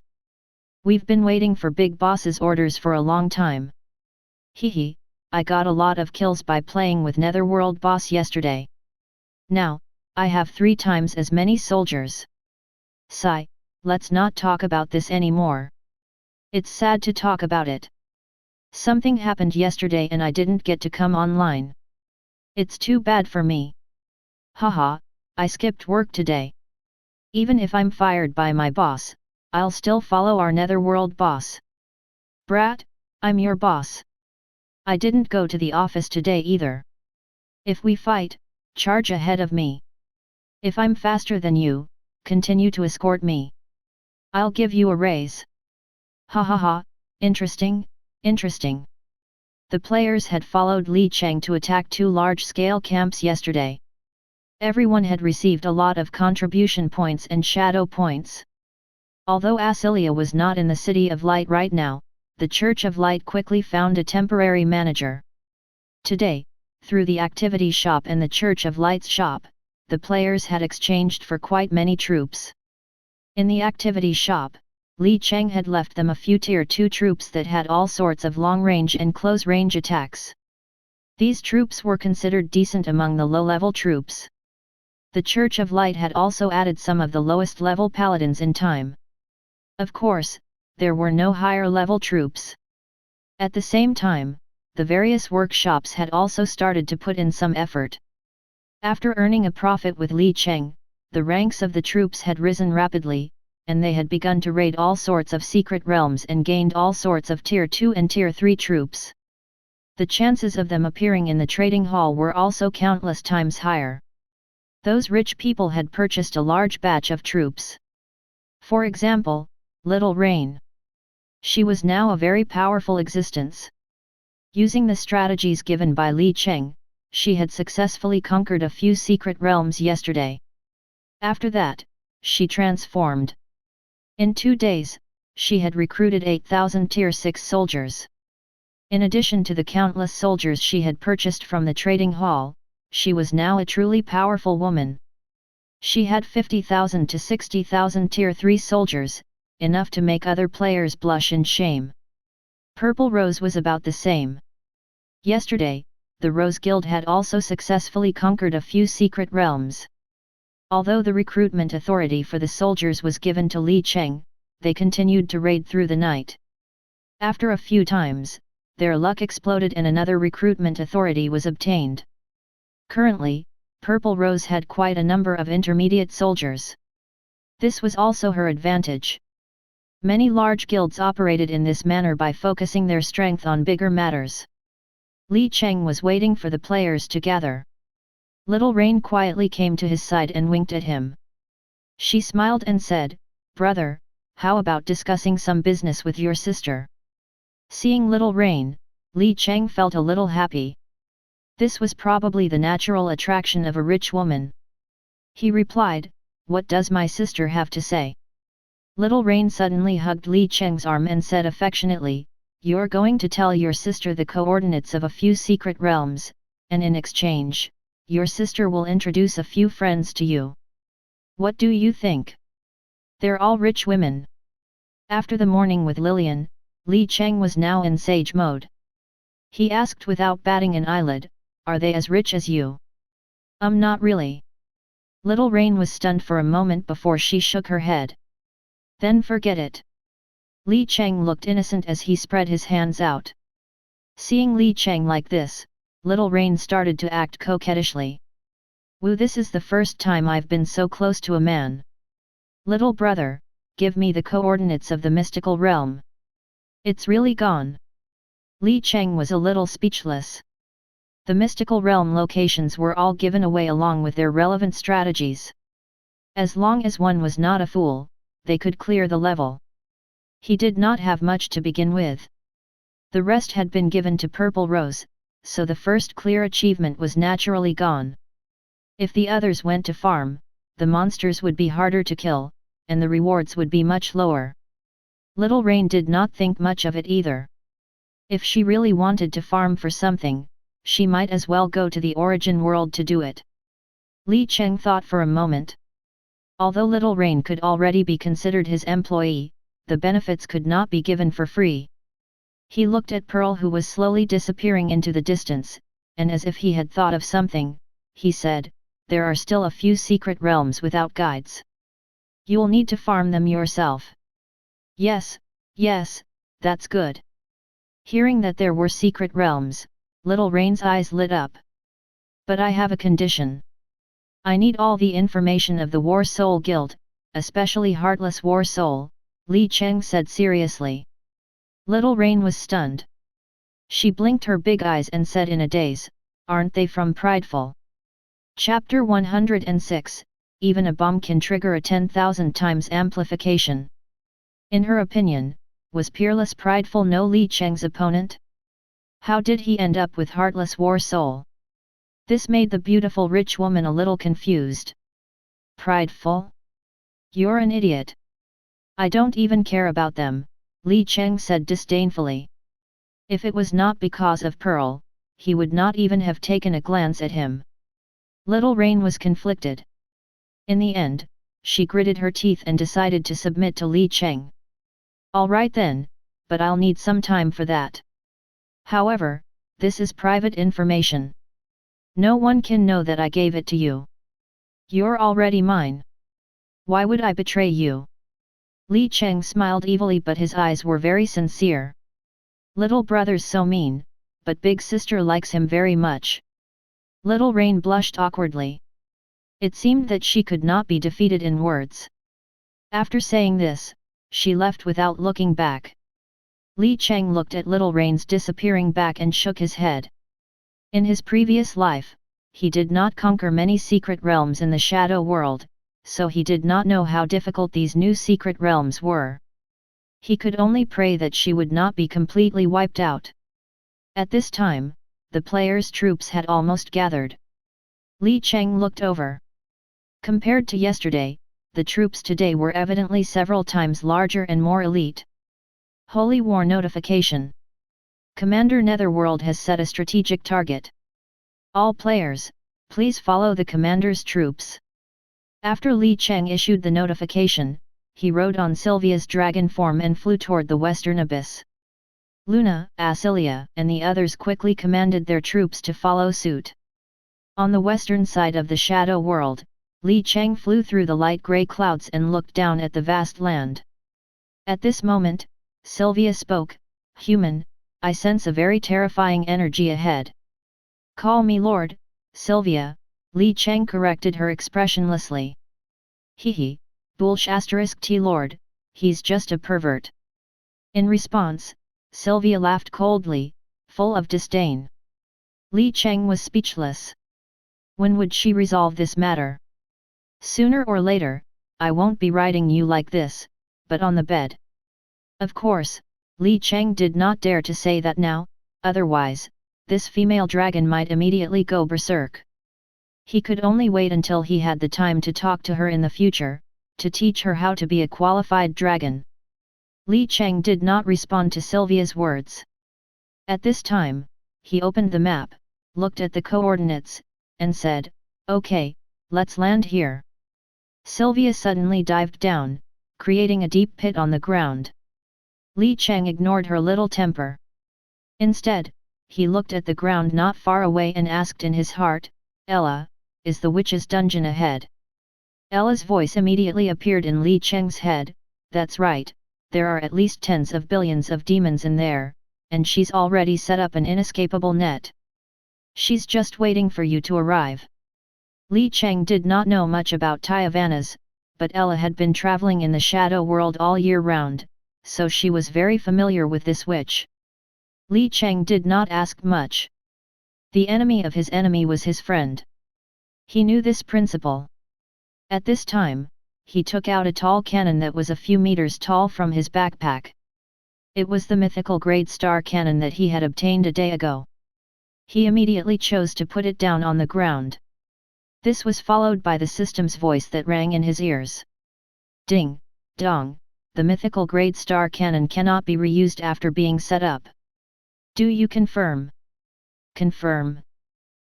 We've been waiting for Big Boss's orders for a long time. Hehe, I got a lot of kills by playing with Netherworld Boss yesterday. Now, I have 3 times as many soldiers. Sigh, let's not talk about this anymore. It's sad to talk about it. Something happened yesterday and I didn't get to come online. It's too bad for me. Haha, I skipped work today. Even if I'm fired by my boss, I'll still follow our Netherworld boss. Brat, I'm your boss. I didn't go to the office today either. If we fight, charge ahead of me. If I'm faster than you, continue to escort me. I'll give you a raise. Ha ha ha, interesting, interesting. The players had followed Li Cheng to attack 2 large-scale camps yesterday. Everyone had received a lot of contribution points and shadow points. Although Asilia was not in the City of Light right now, the Church of Light quickly found a temporary manager. Today, through the activity shop and the Church of Light's shop, the players had exchanged for quite many troops. In the activity shop, Li Cheng had left them a few Tier 2 troops that had all sorts of long-range and close-range attacks. These troops were considered decent among the low-level troops. The Church of Light had also added some of the lowest-level paladins in time. Of course, there were no higher-level troops. At the same time, the various workshops had also started to put in some effort. After earning a profit with Li Cheng, the ranks of the troops had risen rapidly, and they had begun to raid all sorts of secret realms and gained all sorts of Tier 2 and Tier 3 troops. The chances of them appearing in the trading hall were also countless times higher. Those rich people had purchased a large batch of troops. For example, Little Rain. She was now a very powerful existence. Using the strategies given by Li Cheng, she had successfully conquered a few secret realms yesterday. After that, she transformed. In 2 days, she had recruited 8,000 Tier 6 soldiers. In addition to the countless soldiers she had purchased from the trading hall, she was now a truly powerful woman. She had 50,000 to 60,000 Tier 3 soldiers, enough to make other players blush in shame. Purple Rose was about the same. Yesterday, the Rose Guild had also successfully conquered a few secret realms. Although the recruitment authority for the soldiers was given to Li Cheng, they continued to raid through the night. After a few times, their luck exploded and another recruitment authority was obtained. Currently, Purple Rose had quite a number of intermediate soldiers. This was also her advantage. Many large guilds operated in this manner by focusing their strength on bigger matters. Li Cheng was waiting for the players to gather. Little Rain quietly came to his side and winked at him. She smiled and said, "Brother, how about discussing some business with your sister?" Seeing Little Rain, Li Cheng felt a little happy. This was probably the natural attraction of a rich woman. He replied, "What does my sister have to say?" Little Rain suddenly hugged Li Cheng's arm and said affectionately, "You're going to tell your sister the coordinates of a few secret realms, and in exchange, your sister will introduce a few friends to you. What do you think? They're all rich women. After the morning with Lillian, Li Cheng was now in sage mode. He asked without batting an eyelid, "Are they as rich as you?" Not really." Little Rain was stunned for a moment before she shook her head. "Then forget it." Li Cheng looked innocent as he spread his hands out. Seeing Li Cheng like this, Little Rain started to act coquettishly. "Woo, this is the first time I've been so close to a man. Little brother, give me the coordinates of the mystical realm. It's really gone." Li Cheng was a little speechless. The mystical realm locations were all given away along with their relevant strategies. As long as one was not a fool, they could clear the level. He did not have much to begin with. The rest had been given to Purple Rose, so the first clear achievement was naturally gone. If the others went to farm, the monsters would be harder to kill, and the rewards would be much lower. Little Rain did not think much of it either. If she really wanted to farm for something, she might as well go to the origin world to do it. Li Cheng thought for a moment. Although Little Rain could already be considered his employee, the benefits could not be given for free. He looked at Pearl, who was slowly disappearing into the distance, and as if he had thought of something, he said, "There are still a few secret realms without guides. You'll need to farm them yourself." Yes, that's good." Hearing that there were secret realms, Little Rain's eyes lit up. "But I have a condition. I need all the information of the War Soul Guild, especially Heartless War Soul," Li Cheng said seriously. Little Rain was stunned. She blinked her big eyes and said in a daze, "Aren't they from Prideful?" Chapter 106, Even a bomb can trigger a 10,000 times amplification. In her opinion, was Peerless Prideful no Li Cheng's opponent? How did he end up with Heartless War Soul? This made the beautiful rich woman a little confused. "Prideful? You're an idiot. I don't even care about them," Li Cheng said disdainfully. If it was not because of Pearl, he would not even have taken a glance at him. Little Rain was conflicted. In the end, she gritted her teeth and decided to submit to Li Cheng. "All right then, but I'll need some time for that. However, this is private information. No one can know that I gave it to you. You're already mine. Why would I betray you?" Li Cheng smiled evilly, but his eyes were very sincere. "Little brother's so mean, but big sister likes him very much." Little Rain blushed awkwardly. It seemed that she could not be defeated in words. After saying this, she left without looking back. Li Cheng looked at Little Rain's disappearing back and shook his head. In his previous life, he did not conquer many secret realms in the shadow world, so he did not know how difficult these new secret realms were. He could only pray that she would not be completely wiped out. At this time, the players' troops had almost gathered. Li Cheng looked over. Compared to yesterday, the troops today were evidently several times larger and more elite. Holy War notification. Commander Netherworld has set a strategic target. All players, please follow the commander's troops. After Li Cheng issued the notification, he rode on Sylvia's dragon form and flew toward the western abyss. Luna, Asilia, and the others quickly commanded their troops to follow suit. On the western side of the shadow world, Li Cheng flew through the light grey clouds and looked down at the vast land. At this moment, Sylvia spoke, "Human, I sense a very terrifying energy ahead." "Call me Lord, Sylvia," Li Cheng corrected her expressionlessly. "Hehe, Bulsh *T Lord, he's just a pervert." In response, Sylvia laughed coldly, full of disdain. Li Cheng was speechless. When would she resolve this matter? "Sooner or later, I won't be riding you like this, but on the bed." Of course, Li Cheng did not dare to say that now, otherwise, this female dragon might immediately go berserk. He could only wait until he had the time to talk to her in the future, to teach her how to be a qualified dragon. Li Cheng did not respond to Sylvia's words. At this time, he opened the map, looked at the coordinates, and said, "Okay, let's land here." Sylvia suddenly dived down, creating a deep pit on the ground. Li Cheng ignored her little temper. Instead, he looked at the ground not far away and asked in his heart, "Ella, is the witch's dungeon ahead?" Ella's voice immediately appeared in Li Cheng's head. "That's right, there are at least tens of billions of demons in there, and she's already set up an inescapable net. She's just waiting for you to arrive." Li Cheng did not know much about Tyavanas, but Ella had been traveling in the shadow world all year round, so she was very familiar with this witch. Li Cheng did not ask much. The enemy of his enemy was his friend. He knew this principle. At this time, he took out a tall cannon that was a few meters tall from his backpack. It was the mythical grade star cannon that he had obtained a day ago. He immediately chose to put it down on the ground. This was followed by the system's voice that rang in his ears. "Ding, dong, the mythical grade star cannon cannot be reused after being set up. Do you confirm?" "Confirm."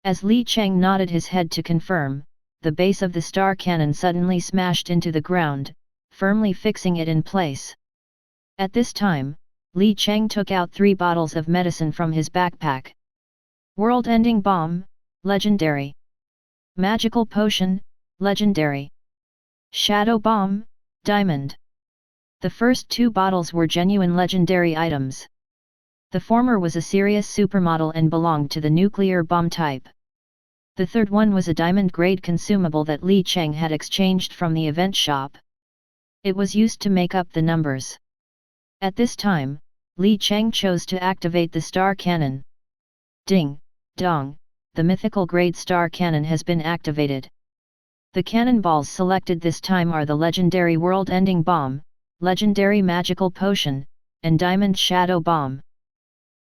As Li Cheng nodded his head to confirm, the base of the star cannon suddenly smashed into the ground, firmly fixing it in place. At this time, Li Cheng took out 3 bottles of medicine from his backpack. World-ending bomb, legendary. Magical potion, legendary. Shadow bomb, diamond. The first 2 bottles were genuine legendary items. The former was a serious supermodel and belonged to the nuclear bomb type. The third one was a diamond-grade consumable that Li Cheng had exchanged from the event shop. It was used to make up the numbers. At this time, Li Cheng chose to activate the star cannon. Ding, dong, the mythical grade star cannon has been activated. The cannonballs selected this time are the legendary world-ending bomb, legendary magical potion, and diamond shadow bomb.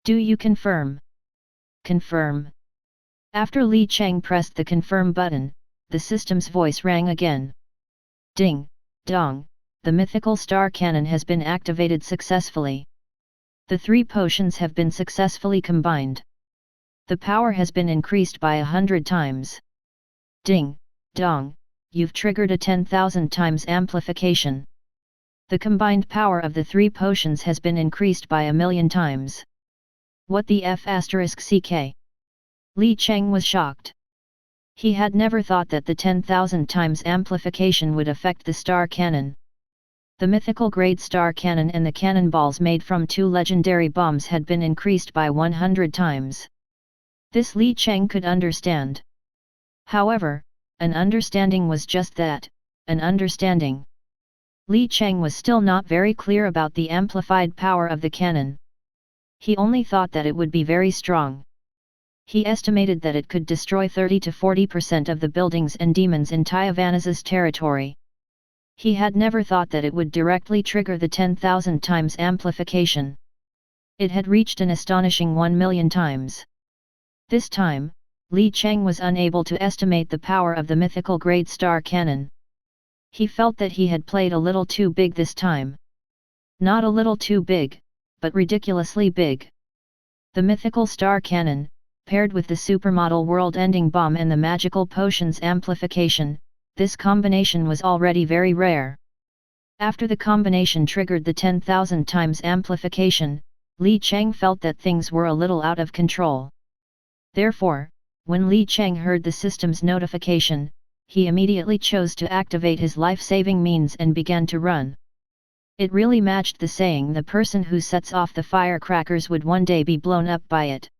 Do you confirm? Confirm. After Li Cheng pressed the confirm button, the system's voice rang again. Ding, dong, the mythical star cannon has been activated successfully. The 3 potions have been successfully combined. The power has been increased by 100 times. Ding, dong, you've triggered a 10,000 times amplification. The combined power of the 3 potions has been increased by 1,000,000 times. What the F***ck? Li Cheng was shocked. He had never thought that the 10,000 times amplification would affect the star cannon. The mythical grade star cannon and the cannonballs made from 2 legendary bombs had been increased by 100 times. This Li Cheng could understand. However, an understanding was just that, an understanding. Li Cheng was still not very clear about the amplified power of the cannon. He only thought that it would be very strong. He estimated that it could destroy 30 to 40% of the buildings and demons in Tyavanas' territory. He had never thought that it would directly trigger the 10,000 times amplification. It had reached an astonishing 1,000,000 times. This time, Li Cheng was unable to estimate the power of the mythical grade star cannon. He felt that he had played a little too big this time. Not a little too big, but ridiculously big. The mythical star cannon, paired with the supermodel world-ending bomb and the magical potion's amplification, this combination was already very rare. After the combination triggered the 10,000 times amplification, Li Cheng felt that things were a little out of control. Therefore, when Li Cheng heard the system's notification, he immediately chose to activate his life-saving means and began to run. It really matched the saying, the person who sets off the firecrackers would one day be blown up by it.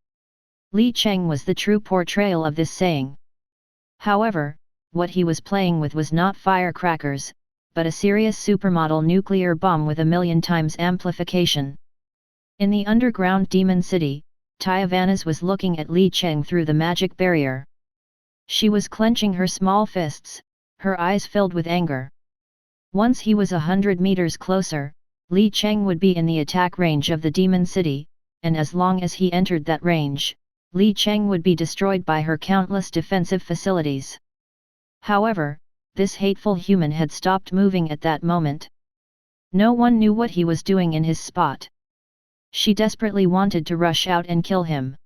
Li Cheng was the true portrayal of this saying. However, what he was playing with was not firecrackers, but a serious supermodel nuclear bomb with 1,000,000 times amplification. In the underground demon city, Tyavanas was looking at Li Cheng through the magic barrier. She was clenching her small fists, her eyes filled with anger. Once he was 100 meters closer, Li Cheng would be in the attack range of the demon city, and as long as he entered that range, Li Cheng would be destroyed by her countless defensive facilities. However, this hateful human had stopped moving at that moment. No one knew what he was doing in his spot. She desperately wanted to rush out and kill him.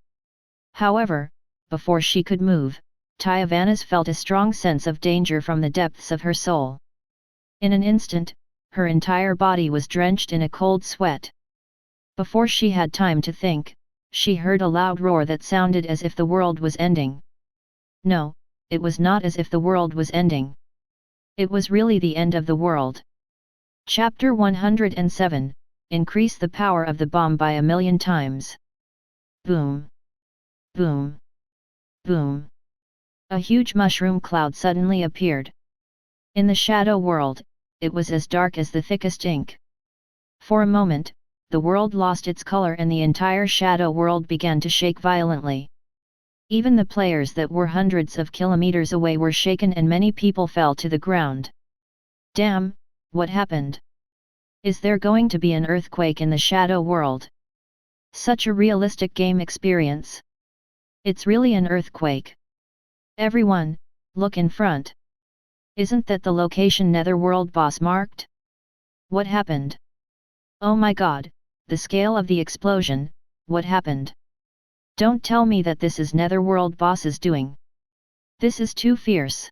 However, before she could move, Tyavanas felt a strong sense of danger from the depths of her soul. In an instant, her entire body was drenched in a cold sweat. Before she had time to think, she heard a loud roar that sounded as if the world was ending. No, it was not as if the world was ending. It was really the end of the world. Chapter 107, Increase the power of the bomb by 1,000,000 times. Boom. Boom. Boom. A huge mushroom cloud suddenly appeared. In the shadow world, it was as dark as the thickest ink. For a moment, the world lost its color and the entire shadow world began to shake violently. Even the players that were hundreds of kilometers away were shaken and many people fell to the ground. Damn, what happened? Is there going to be an earthquake in the shadow world? Such a realistic game experience. It's really an earthquake. Everyone, look in front. Isn't that the location Netherworld boss marked? What happened? Oh my god, the scale of the explosion, what happened? Don't tell me that this is Netherworld boss's doing. This is too fierce.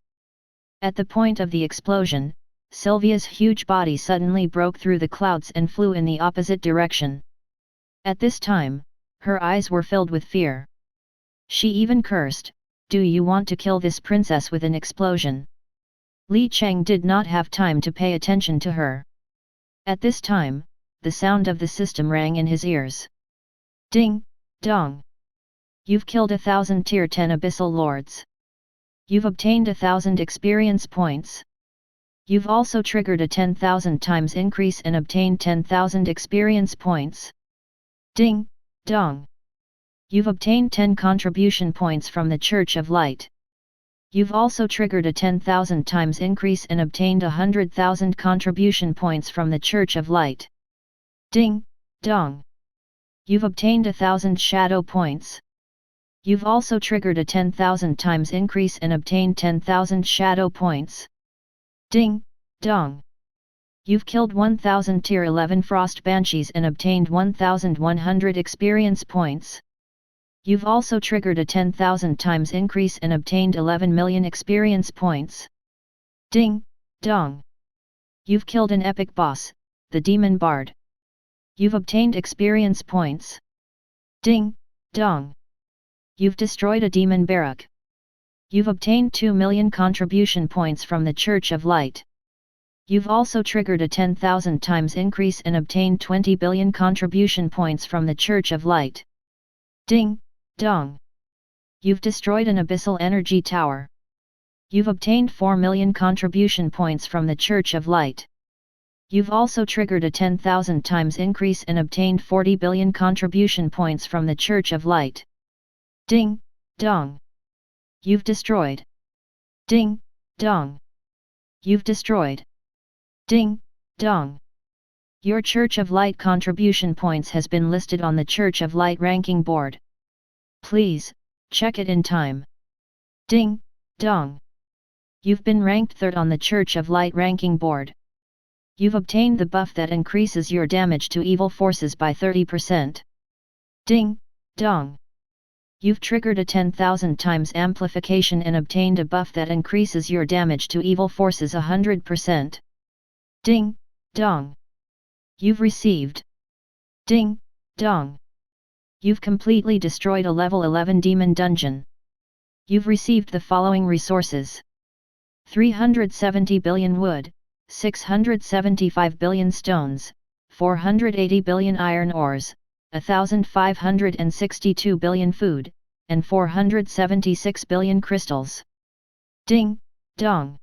At the point of the explosion, Sylvia's huge body suddenly broke through the clouds and flew in the opposite direction. At this time, her eyes were filled with fear. She even cursed, "Do you want to kill this princess with an explosion?" Li Cheng did not have time to pay attention to her. At this time, the sound of the system rang in his ears. Ding, dong. You've killed 1,000 tier 10 abyssal lords. You've obtained 1,000 experience points. You've also triggered a 10,000 times increase and obtained 10,000 experience points. Ding, dong. You've obtained 10 contribution points from the Church of Light. You've also triggered a 10,000 times increase and obtained 100,000 contribution points from the Church of Light. Ding, dong. You've obtained 1,000 shadow points. You've also triggered a 10,000 times increase and obtained 10,000 shadow points. Ding, dong. You've killed 1,000 tier 11 frost banshees and obtained 1,100 experience points. You've also triggered a 10,000 times increase and obtained 11 million experience points. Ding, dong. You've killed an epic boss, the Demon Bard. You've obtained experience points. Ding, dong. You've destroyed a demon barrack. You've obtained 2 million contribution points from the Church of Light. You've also triggered a 10,000 times increase and obtained 20 billion contribution points from the Church of Light. Ding, dong. You've destroyed an abyssal energy tower. You've obtained 4 million contribution points from the Church of Light. You've also triggered a 10,000 times increase and obtained 40 billion contribution points from the Church of Light. Ding, dong. You've destroyed. Ding, dong. You've destroyed. Ding, dong. Your Church of Light contribution points has been listed on the Church of Light ranking board. Please, check it in time. Ding, dong. You've been ranked 3rd on the Church of Light ranking board. You've obtained the buff that increases your damage to evil forces by 30%. Ding, dong. You've triggered a 10,000 times amplification and obtained a buff that increases your damage to evil forces 100%. Ding, dong. You've received. Ding, dong. You've completely destroyed a level 11 demon dungeon. You've received the following resources: 370 billion wood, 675 billion stones, 480 billion iron ores, 1,562 billion food, and 476 billion crystals. Ding, dong.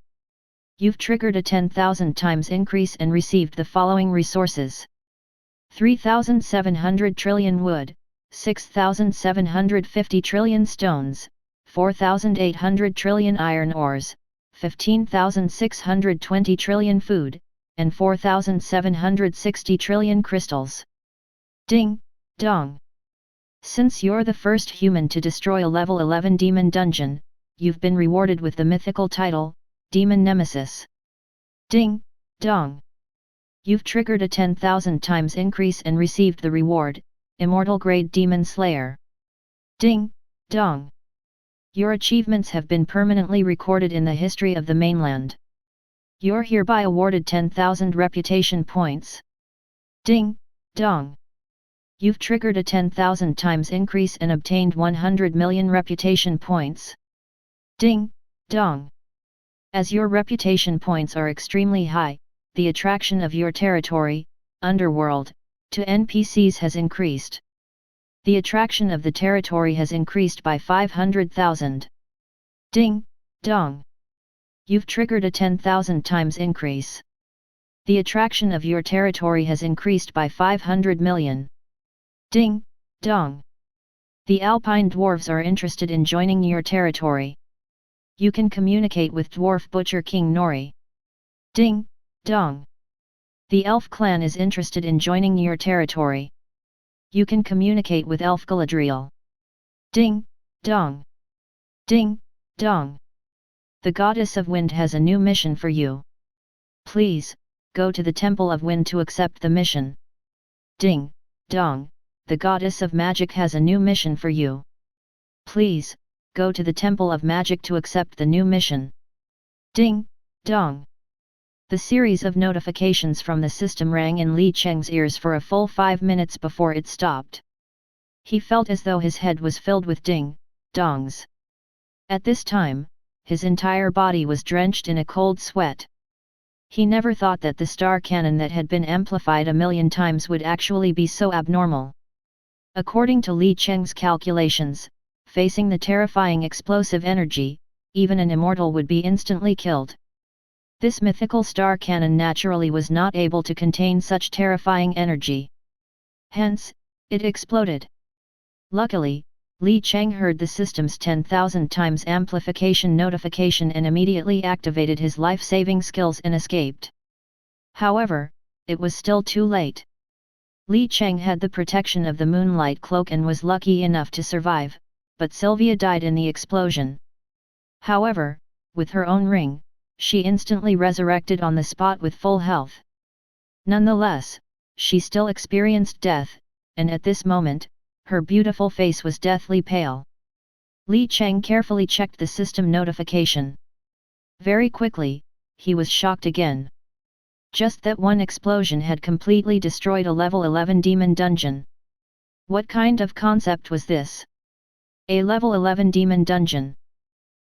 You've triggered a 10,000 times increase and received the following resources: 3,700 trillion wood, 6,750 trillion stones, 4,800 trillion iron ores, 15,620 trillion food, and 4,760 trillion crystals. Ding, dong. Since you're the first human to destroy a level 11 demon dungeon, you've been rewarded with the mythical title, Demon Nemesis. Ding, dong. You've triggered a 10,000 times increase and received the reward, Immortal Grade Demon Slayer. Ding, dong. Your achievements have been permanently recorded in the history of the mainland. You're hereby awarded 10,000 reputation points. Ding, dong. You've triggered a 10,000 times increase and obtained 100 million reputation points. Ding, dong. As your reputation points are extremely high, the attraction of your territory, underworld, to NPCs has increased. The attraction of the territory has increased by 500,000. Ding, dong. You've triggered a 10,000 times increase. The attraction of your territory has increased by 500 million. Ding, dong. The Alpine Dwarves are interested in joining your territory. You can communicate with Dwarf Butcher King Nori. Ding, dong. The Elf clan is interested in joining your territory. You can communicate with Elf Galadriel. Ding, dong. Ding, dong. The Goddess of Wind has a new mission for you. Please, go to the Temple of Wind to accept the mission. Ding, dong. The Goddess of Magic has a new mission for you. Please, go to the Temple of Magic to accept the new mission. Ding, dong. The series of notifications from the system rang in Li Cheng's ears for a full 5 minutes before it stopped. He felt as though his head was filled with ding, dongs. At this time, his entire body was drenched in a cold sweat. He never thought that the star cannon that had been amplified a million times would actually be so abnormal. According to Li Cheng's calculations, facing the terrifying explosive energy, even an immortal would be instantly killed. This mythical star cannon naturally was not able to contain such terrifying energy. Hence, it exploded. Luckily, Li Cheng heard the system's 10,000 times amplification notification and immediately activated his life-saving skills and escaped. However, it was still too late. Li Cheng had the protection of the moonlight cloak and was lucky enough to survive, but Sylvia died in the explosion. However, with her own ring, she instantly resurrected on the spot with full health. Nonetheless, she still experienced death, and at this moment, her beautiful face was deathly pale. Li Cheng carefully checked the system notification. Very quickly, he was shocked again. Just that one explosion had completely destroyed a level 11 demon dungeon. What kind of concept was this? A level 11 demon dungeon.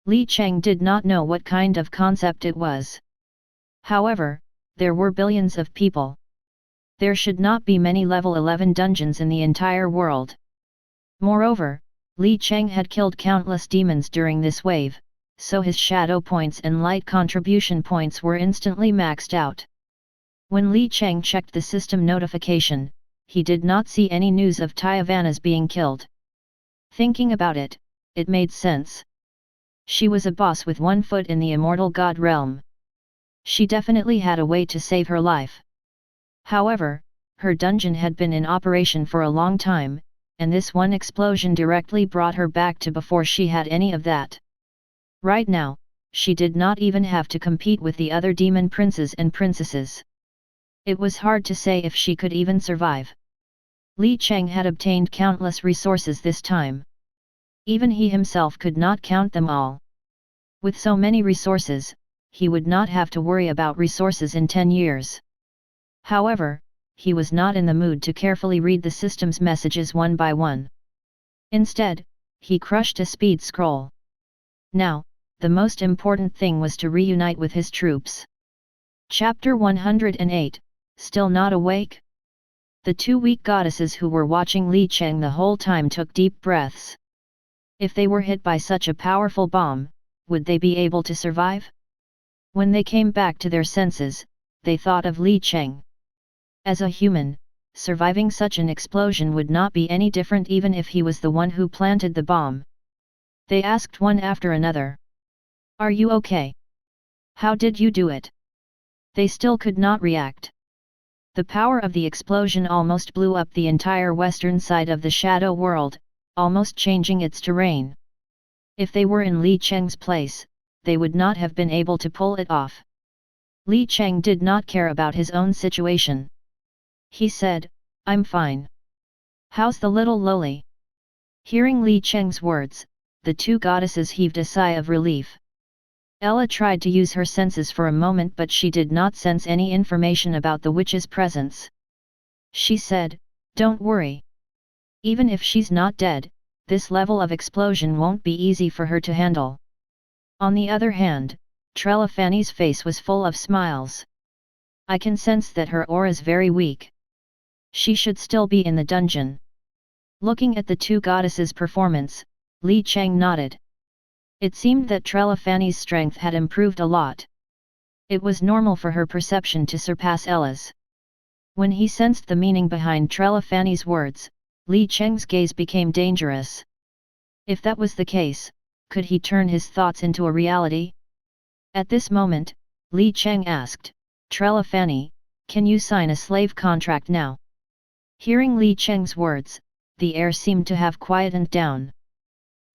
Li Cheng did not know what kind of concept it was. However, there were billions of people. There should not be many level 11 dungeons in the entire world. Moreover, Li Cheng had killed countless demons during this wave, so his shadow points and light contribution points were instantly maxed out. When Li Cheng checked the system notification, he did not see any news of Tyavanas being killed. Thinking about it, it made sense. She was a boss with one foot in the immortal god realm. She definitely had a way to save her life. However, her dungeon had been in operation for a long time, and this one explosion directly brought her back to before she had any of that. Right now, she did not even have to compete with the other demon princes and princesses. It was hard to say if she could even survive. Li Cheng had obtained countless resources this time. Even he himself could not count them all. With so many resources, he would not have to worry about resources in 10 years. However, he was not in the mood to carefully read the system's messages one by one. Instead, he crushed a speed scroll. Now, the most important thing was to reunite with his troops. Chapter 108, Still Not Awake? The two weak goddesses who were watching Li Cheng the whole time took deep breaths. If they were hit by such a powerful bomb, would they be able to survive? When they came back to their senses, they thought of Li Cheng. As a human, surviving such an explosion would not be any different even if he was the one who planted the bomb. They asked one after another. Are you okay? How did you do it? They still could not react. The power of the explosion almost blew up the entire western side of the Shadow World, almost changing its terrain. If they were in Li Cheng's place, they would not have been able to pull it off. Li Cheng did not care about his own situation. He said, I'm fine. How's the little lowly? Hearing Li Cheng's words, the two goddesses heaved a sigh of relief. Ella tried to use her senses for a moment, but she did not sense any information about the witch's presence. She said, "Don't worry. Even if she's not dead, this level of explosion won't be easy for her to handle." On the other hand, Trelafanny's face was full of smiles. "I can sense that her aura's very weak. She should still be in the dungeon." Looking at the two goddesses' performance, Li Cheng nodded. It seemed that Trelafanny's strength had improved a lot. It was normal for her perception to surpass Ella's. When he sensed the meaning behind Trelafanny's words, Li Cheng's gaze became dangerous. If that was the case, could he turn his thoughts into a reality? At this moment, Li Cheng asked, "Trelafanny, can you sign a slave contract now?" Hearing Li Cheng's words, the air seemed to have quietened down.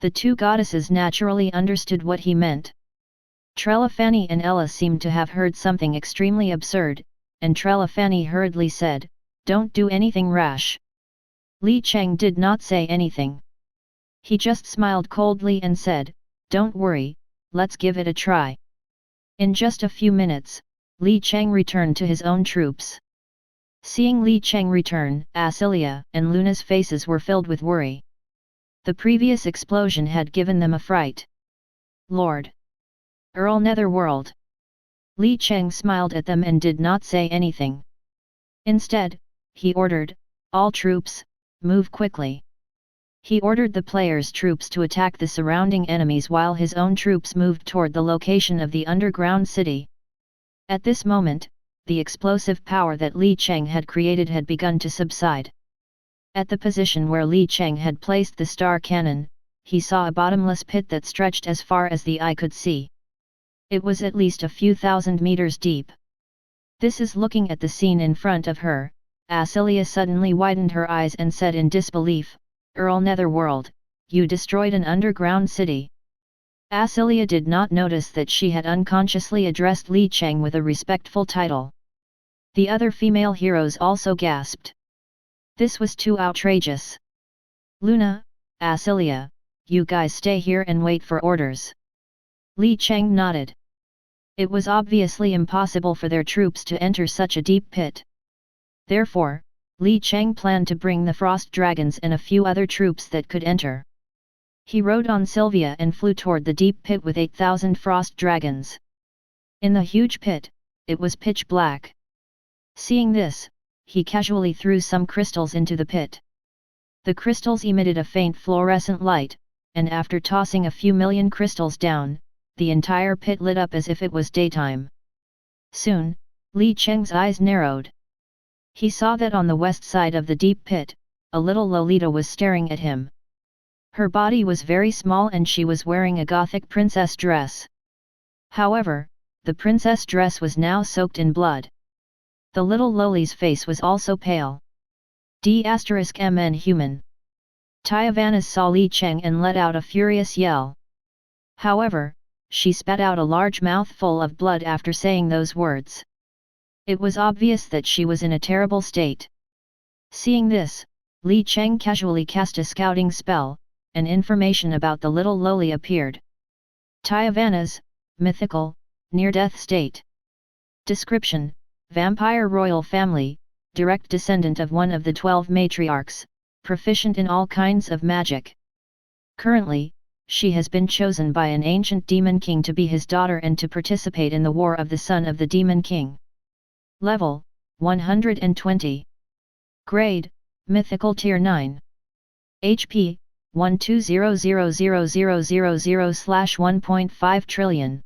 The two goddesses naturally understood what he meant. Trelafanny and Ella seemed to have heard something extremely absurd, and Trelafanny hurriedly said, "Don't do anything rash." Li Cheng did not say anything. He just smiled coldly and said, "Don't worry, let's give it a try." In just a few minutes, Li Cheng returned to his own troops. Seeing Li Cheng return, Asilia and Luna's faces were filled with worry. The previous explosion had given them a fright. "Lord Earl Netherworld." Li Cheng smiled at them and did not say anything. Instead, he ordered, "All troops, move quickly." He ordered the players' troops to attack the surrounding enemies while his own troops moved toward the location of the underground city. At this moment, the explosive power that Li Cheng had created had begun to subside. At the position where Li Cheng had placed the star cannon, he saw a bottomless pit that stretched as far as the eye could see. It was at least a few thousand meters deep. This is looking at the scene in front of her, Asilia suddenly widened her eyes and said in disbelief, "Earl Netherworld, you destroyed an underground city." Asilia did not notice that she had unconsciously addressed Li Cheng with a respectful title. The other female heroes also gasped. This was too outrageous. "Luna, Asilia, you guys stay here and wait for orders." Li Cheng nodded. It was obviously impossible for their troops to enter such a deep pit. Therefore, Li Cheng planned to bring the frost dragons and a few other troops that could enter. He rode on Sylvia and flew toward the deep pit with 8,000 frost dragons. In the huge pit, it was pitch black. Seeing this, he casually threw some crystals into the pit. The crystals emitted a faint fluorescent light, and after tossing a few million crystals down, the entire pit lit up as if it was daytime. Soon, Li Cheng's eyes narrowed. He saw that on the west side of the deep pit, a little Lolita was staring at him. Her body was very small and she was wearing a Gothic princess dress. However, the princess dress was now soaked in blood. The little Loli's face was also pale. D*MN human. Tyavanas saw Li Cheng and let out a furious yell. However, she spat out a large mouthful of blood after saying those words. It was obvious that she was in a terrible state. Seeing this, Li Cheng casually cast a scouting spell, and information about the little Loli appeared. Tyavanas, mythical, near-death state. Description: Vampire royal family, direct descendant of one of the 12 matriarchs, proficient in all kinds of magic. Currently, she has been chosen by an ancient demon king to be his daughter and to participate in the War of the Son of the Demon King. Level: 120. Grade: Mythical Tier 9. HP: 1200000/1.5 trillion.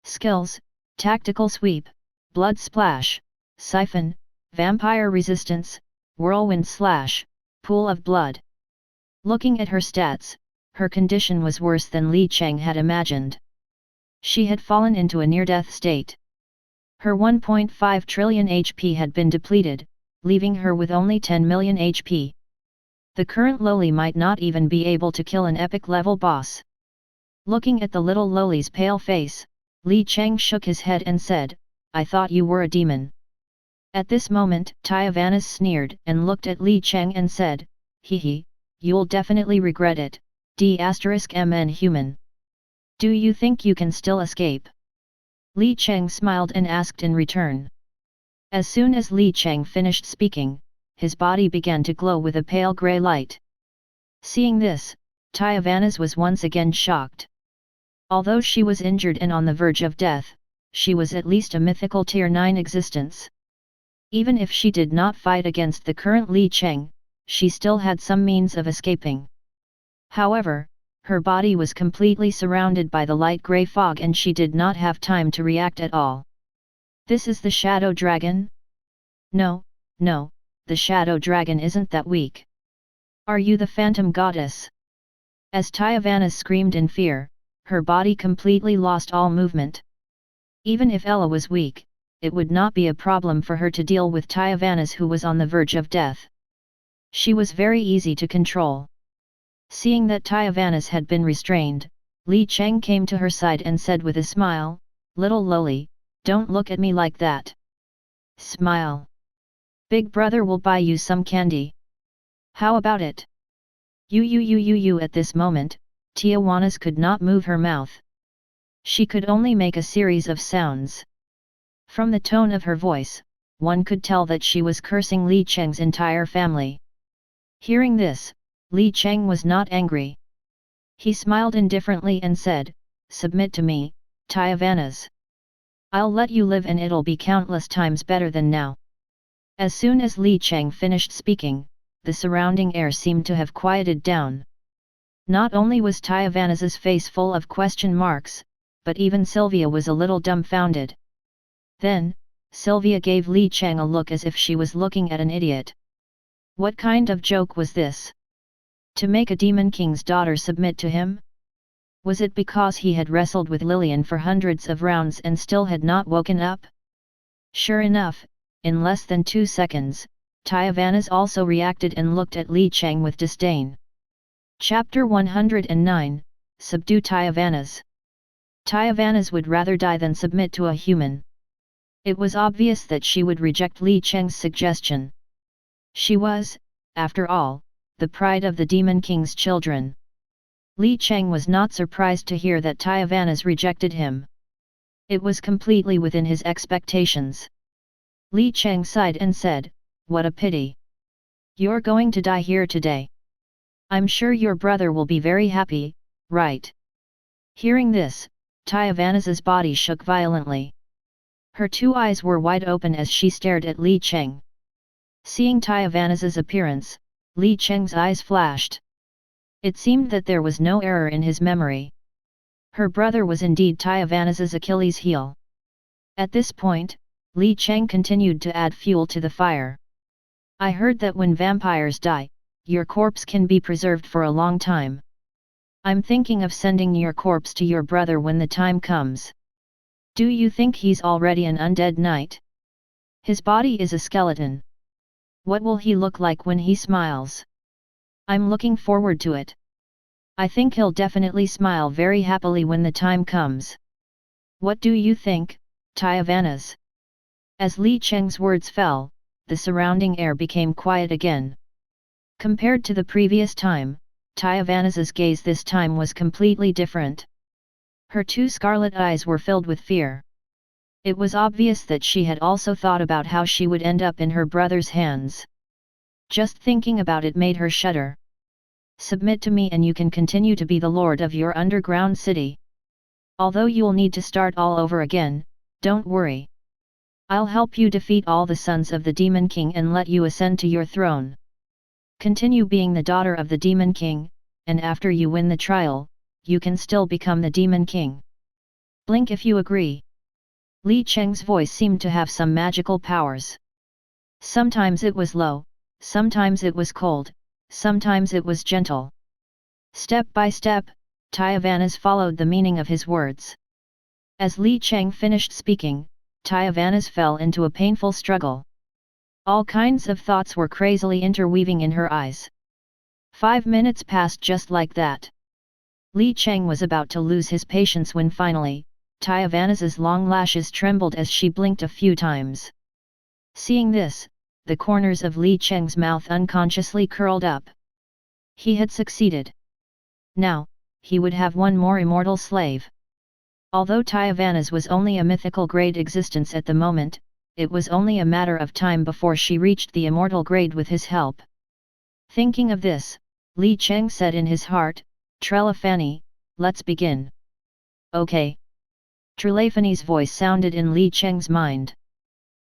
Skills: Tactical Sweep, Blood Splash, Siphon, Vampire Resistance, Whirlwind Slash, Pool of Blood. Looking at her stats, her condition was worse than Li Cheng had imagined. She had fallen into a near-death state. Her 1.5 trillion HP had been depleted, leaving her with only 10 million HP. The current Loli might not even be able to kill an epic-level boss. Looking at the little Loli's pale face, Li Cheng shook his head and said, "I thought you were a demon." At this moment, Tyavanas sneered and looked at Li Cheng and said, "Hee hee, you'll definitely regret it, D*MN human. Do you think you can still escape? Li Cheng smiled and asked in return. As soon as Li Cheng finished speaking, his body began to glow with a pale grey light. Seeing this, Tyavanas was once again shocked. Although she was injured and on the verge of death, she was at least a mythical tier 9 existence. Even if she did not fight against the current Li Cheng, she still had some means of escaping. However, her body was completely surrounded by the light grey fog and she did not have time to react at all. This is the Shadow Dragon? No, the Shadow Dragon isn't that weak. Are you the Phantom Goddess? As Tyavanas screamed in fear, her body completely lost all movement. Even if Ella was weak, it would not be a problem for her to deal with Tyavanas who was on the verge of death. She was very easy to control. Seeing that Tyavanas had been restrained, Li Cheng came to her side and said with a smile, "Little lowly, don't look at me like that. Smile. Big brother will buy you some candy. How about it?" You at this moment, Tiavanas could not move her mouth. She could only make a series of sounds. From the tone of her voice, one could tell that she was cursing Li Cheng's entire family. Hearing this, Li Cheng was not angry. He smiled indifferently and said, "Submit to me, Tyavanas. I'll let you live and it'll be countless times better than now." As soon as Li Cheng finished speaking, the surrounding air seemed to have quieted down. Not only was Tyavanas's face full of question marks, but even Sylvia was a little dumbfounded. Then, Sylvia gave Li Cheng a look as if she was looking at an idiot. What kind of joke was this? To make a Demon King's daughter submit to him? Was it because he had wrestled with Lillian for hundreds of rounds and still had not woken up? Sure enough, in less than 2 seconds, Tyavanas also reacted and looked at Li Cheng with disdain. Chapter 109, Subdue Tyavanas. Tyavanas would rather die than submit to a human. It was obvious that she would reject Li Cheng's suggestion. She was, after all, the pride of the Demon King's children. Li Cheng was not surprised to hear that Tyavanas rejected him. It was completely within his expectations. Li Cheng sighed and said, "What a pity. You're going to die here today. I'm sure your brother will be very happy, right?" Hearing this, Tyavanas's body shook violently. Her 2 eyes were wide open as she stared at Li Cheng. Seeing Tyavanas's appearance, Li Cheng's eyes flashed. It seemed that there was no error in his memory. Her brother was indeed Tyavanas's Achilles heel. At this point, Li Cheng continued to add fuel to the fire. "I heard that when vampires die, your corpse can be preserved for a long time. I'm thinking of sending your corpse to your brother when the time comes. Do you think he's already an undead knight? His body is a skeleton. What will he look like when he smiles? I'm looking forward to it. I think he'll definitely smile very happily when the time comes. What do you think, Tyavanas?" As Li Cheng's words fell, the surrounding air became quiet again. Compared to the previous time, Tyavanas's gaze this time was completely different. Her 2 scarlet eyes were filled with fear. It was obvious that she had also thought about how she would end up in her brother's hands. Just thinking about it made her shudder. "Submit to me and you can continue to be the lord of your underground city. Although you'll need to start all over again, don't worry. I'll help you defeat all the sons of the Demon King and let you ascend to your throne. Continue being the daughter of the Demon King, and after you win the trial, you can still become the Demon King. Blink if you agree." Li Cheng's voice seemed to have some magical powers. Sometimes it was low, sometimes it was cold, sometimes it was gentle. Step by step, Tyavanas followed the meaning of his words. As Li Cheng finished speaking, Tyavanas fell into a painful struggle. All kinds of thoughts were crazily interweaving in her eyes. 5 minutes passed just like that. Li Cheng was about to lose his patience when finally, Tyavanas's long lashes trembled as she blinked a few times. Seeing this, the corners of Li Cheng's mouth unconsciously curled up. He had succeeded. Now, he would have one more immortal slave. Although Tyavanas was only a mythical grade existence at the moment, it was only a matter of time before she reached the immortal grade with his help. Thinking of this, Li Cheng said in his heart, "Trelafani, let's begin." "Okay." Trelafani's voice sounded in Li Cheng's mind.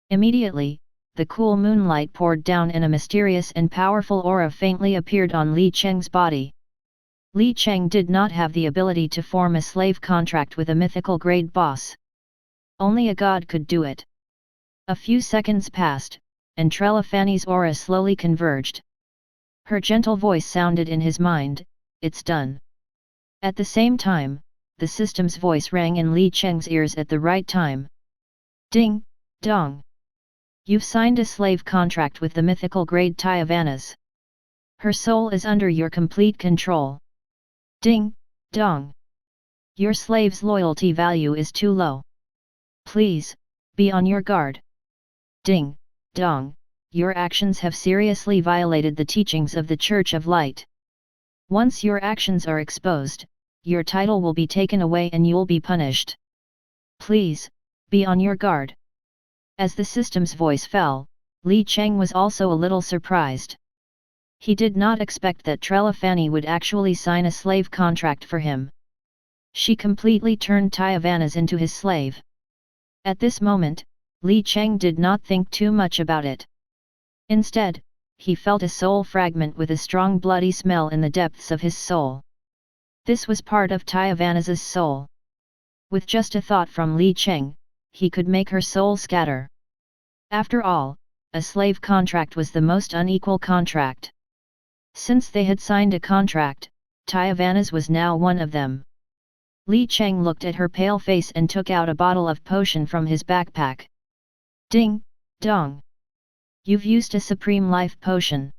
Immediately, the cool moonlight poured down and a mysterious and powerful aura faintly appeared on Li Cheng's body. Li Cheng did not have the ability to form a slave contract with a mythical grade boss. Only a god could do it. A few seconds passed, and Trelafani's aura slowly converged. Her gentle voice sounded in his mind, "It's done." At the same time, the system's voice rang in Li Cheng's ears at the right time. "Ding, dong. You've signed a slave contract with the mythical grade Tyavanas. Her soul is under your complete control. Ding, dong. Your slave's loyalty value is too low. Please, be on your guard. Ding, dong, your actions have seriously violated the teachings of the Church of Light. Once your actions are exposed, your title will be taken away and you'll be punished. Please, be on your guard." As the system's voice fell, Li Cheng was also a little surprised. He did not expect that Trelafani would actually sign a slave contract for him. She completely turned Tyavanas into his slave. At this moment, Li Cheng did not think too much about it. Instead, he felt a soul fragment with a strong bloody smell in the depths of his soul. This was part of Tyavanas' soul. With just a thought from Li Cheng, he could make her soul scatter. After all, a slave contract was the most unequal contract. Since they had signed a contract, Tyavanas was now one of them. Li Cheng looked at her pale face and took out a bottle of potion from his backpack. "Ding, dong. You've used a supreme life potion.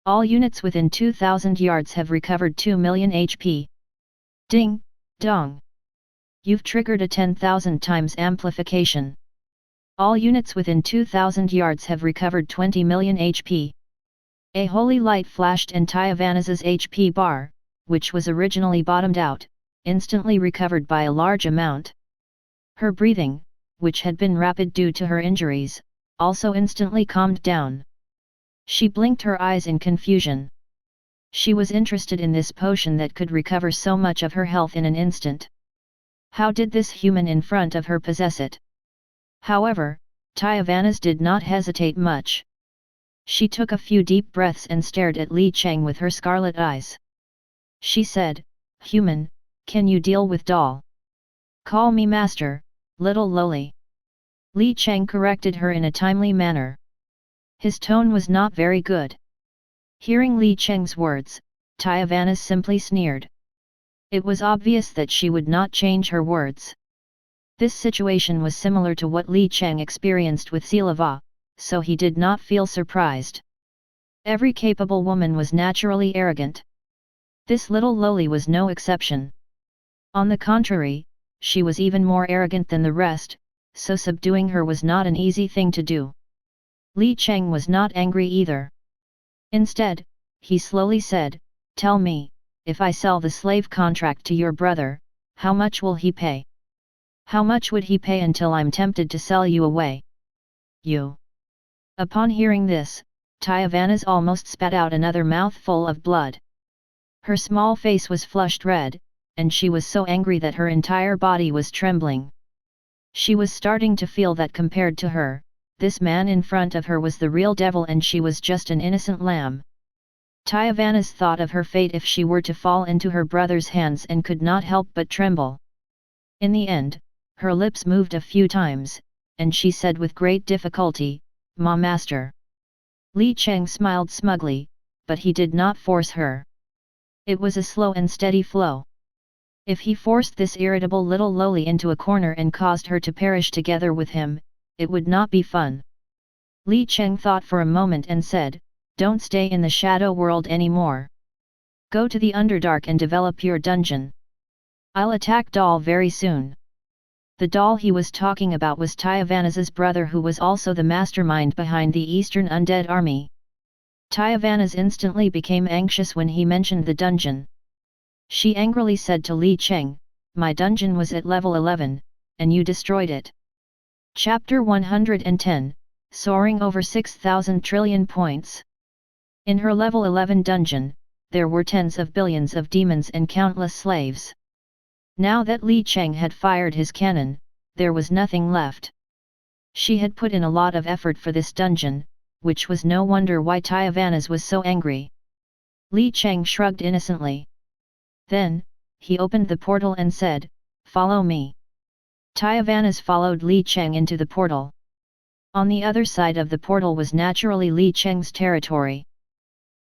All units within 2,000 yards have recovered 2 million HP. Ding, dong. You've triggered a 10,000 times amplification. All units within 2,000 yards have recovered 20 million HP. A holy light flashed and Tyavanas' HP bar, which was originally bottomed out, instantly recovered by a large amount. Her breathing, which had been rapid due to her injuries, also instantly calmed down. She blinked her eyes in confusion. She was interested in this potion that could recover so much of her health in an instant. How did this human in front of her possess it? However, Tyavanas did not hesitate much. She took a few deep breaths and stared at Li Cheng with her scarlet eyes. She said, "Human, can you deal with doll? Call me master, little lowly." Li Cheng corrected her in a timely manner. His tone was not very good. Hearing Li Cheng's words, Tyavanas simply sneered. It was obvious that she would not change her words. This situation was similar to what Li Cheng experienced with Silava, so he did not feel surprised. Every capable woman was naturally arrogant. This little lowly was no exception. On the contrary, she was even more arrogant than the rest, so subduing her was not an easy thing to do. Li Cheng was not angry either. Instead, he slowly said, "Tell me, if I sell the slave contract to your brother, how much will he pay? How much would he pay until I'm tempted to sell you away?" "You." Upon hearing this, Tyavanas almost spat out another mouthful of blood. Her small face was flushed red, and she was so angry that her entire body was trembling. She was starting to feel that compared to her, this man in front of her was the real devil and she was just an innocent lamb. Tyavanas thought of her fate if she were to fall into her brother's hands and could not help but tremble. In the end, her lips moved a few times, and she said with great difficulty, "Ma master." Li Cheng smiled smugly, but he did not force her. It was a slow and steady flow. If he forced this irritable little lowly into a corner and caused her to perish together with him, it would not be fun. Li Cheng thought for a moment and said, "Don't stay in the shadow world anymore. Go to the Underdark and develop your dungeon. I'll attack doll very soon." The doll he was talking about was Tyavanas' brother, who was also the mastermind behind the Eastern Undead Army. Tyavanas instantly became anxious when he mentioned the dungeon. She angrily said to Li Cheng, "My dungeon was at level 11, and you destroyed it." Chapter 110, Soaring over 6,000 trillion points. In her level 11 dungeon, there were tens of billions of demons and countless slaves. Now that Li Cheng had fired his cannon, there was nothing left. She had put in a lot of effort for this dungeon, which was no wonder why Tyavanas was so angry. Li Cheng shrugged innocently. Then, he opened the portal and said, "Follow me." Tyavanas followed Li Cheng into the portal. On the other side of the portal was naturally Li Cheng's territory.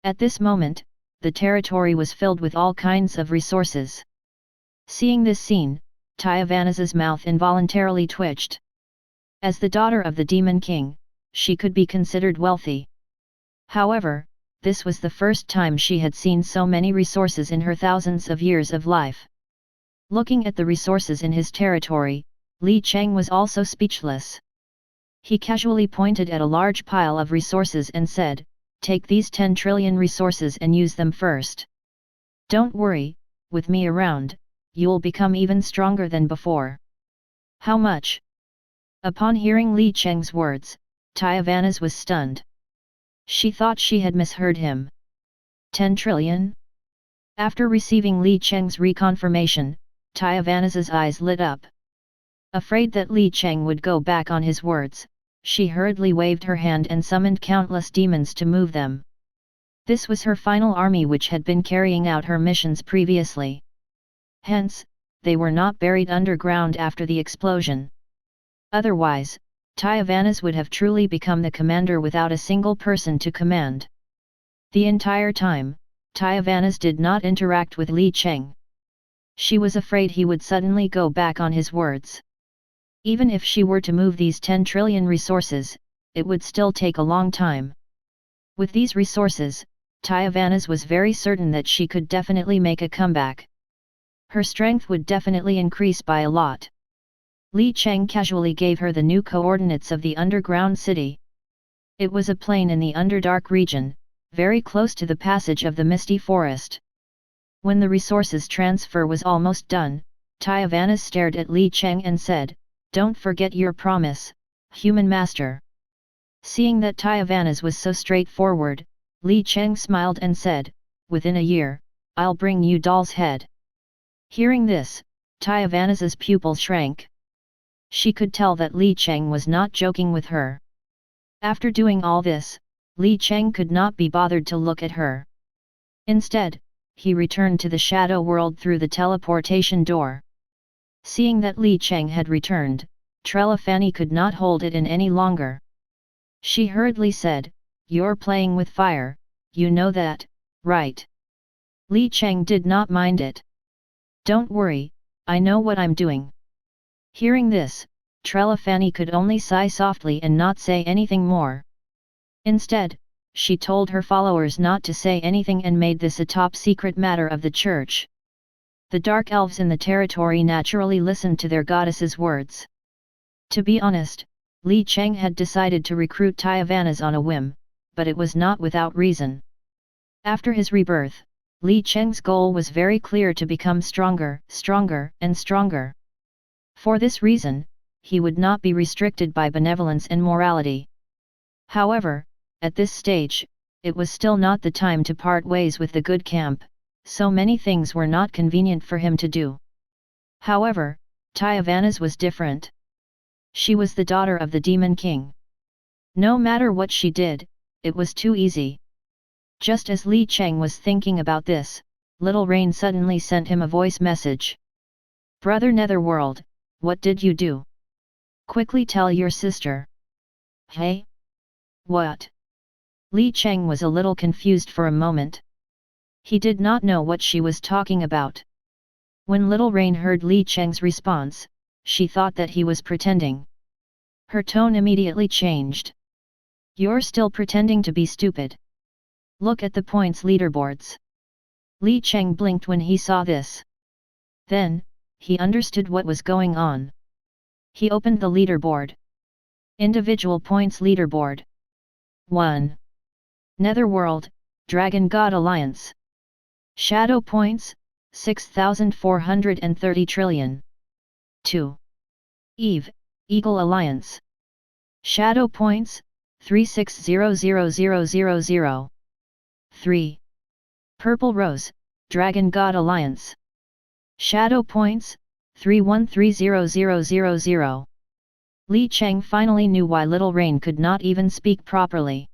At this moment, the territory was filled with all kinds of resources. Seeing this scene, Tyavanas's mouth involuntarily twitched. As the daughter of the Demon King, she could be considered wealthy. However, this was the first time she had seen so many resources in her thousands of years of life. Looking at the resources in his territory, Li Cheng was also speechless. He casually pointed at a large pile of resources and said, "Take these 10 trillion resources and use them first. Don't worry, with me around, you'll become even stronger than before." "How much?" Upon hearing Li Cheng's words, Tyavanas was stunned. She thought she had misheard him. 10 trillion? After receiving Li Cheng's reconfirmation, Tyavanas's eyes lit up. Afraid that Li Cheng would go back on his words, she hurriedly waved her hand and summoned countless demons to move them. This was her final army which had been carrying out her missions previously. Hence, they were not buried underground after the explosion. Otherwise, Tyavanas would have truly become the commander without a single person to command. The entire time, Tyavanas did not interact with Li Cheng. She was afraid he would suddenly go back on his words. Even if she were to move these 10 trillion resources, it would still take a long time. With these resources, Tyavanas was very certain that she could definitely make a comeback. Her strength would definitely increase by a lot. Li Cheng casually gave her the new coordinates of the underground city. It was a plain in the Underdark region, very close to the passage of the Misty Forest. When the resources transfer was almost done, Tyavanas stared at Li Cheng and said, "Don't forget your promise, human master." Seeing that Tyavanas was so straightforward, Li Cheng smiled and said, "Within a year, I'll bring you Doll's head." Hearing this, Tyavanas's pupil shrank. She could tell that Li Cheng was not joking with her. After doing all this, Li Cheng could not be bothered to look at her. Instead, he returned to the shadow world through the teleportation door. Seeing that Li Cheng had returned, Trelafani could not hold it in any longer. She hurriedly said, "You're playing with fire, you know that, right?" Li Cheng did not mind it. "Don't worry, I know what I'm doing." Hearing this, Trelafani could only sigh softly and not say anything more. Instead, she told her followers not to say anything and made this a top-secret matter of the church. The dark elves in the territory naturally listened to their goddess's words. To be honest, Li Cheng had decided to recruit Tyavanas on a whim, but it was not without reason. After his rebirth, Li Cheng's goal was very clear: to become stronger, stronger, and stronger. For this reason, he would not be restricted by benevolence and morality. However, at this stage, it was still not the time to part ways with the good camp. So many things were not convenient for him to do. However, Tyavanas was different. She was the daughter of the Demon King. No matter what she did, it was too easy. Just as Li Cheng was thinking about this, Little Rain suddenly sent him a voice message. "Brother Netherworld, what did you do? Quickly tell your sister." "Hey? What?" Li Cheng was a little confused for a moment. He did not know what she was talking about. When Little Rain heard Li Cheng's response, she thought that he was pretending. Her tone immediately changed. "You're still pretending to be stupid. Look at the points leaderboards." Li Cheng blinked when he saw this. Then, he understood what was going on. He opened the leaderboard. Individual points leaderboard. 1. Netherworld, Dragon God Alliance. Shadow points, 6,430 trillion. 2. Eve, Eagle Alliance. Shadow points, 36000000. 3. Purple Rose, Dragon God Alliance. Shadow points, 31300000. Li Cheng finally knew why Little Rain could not even speak properly.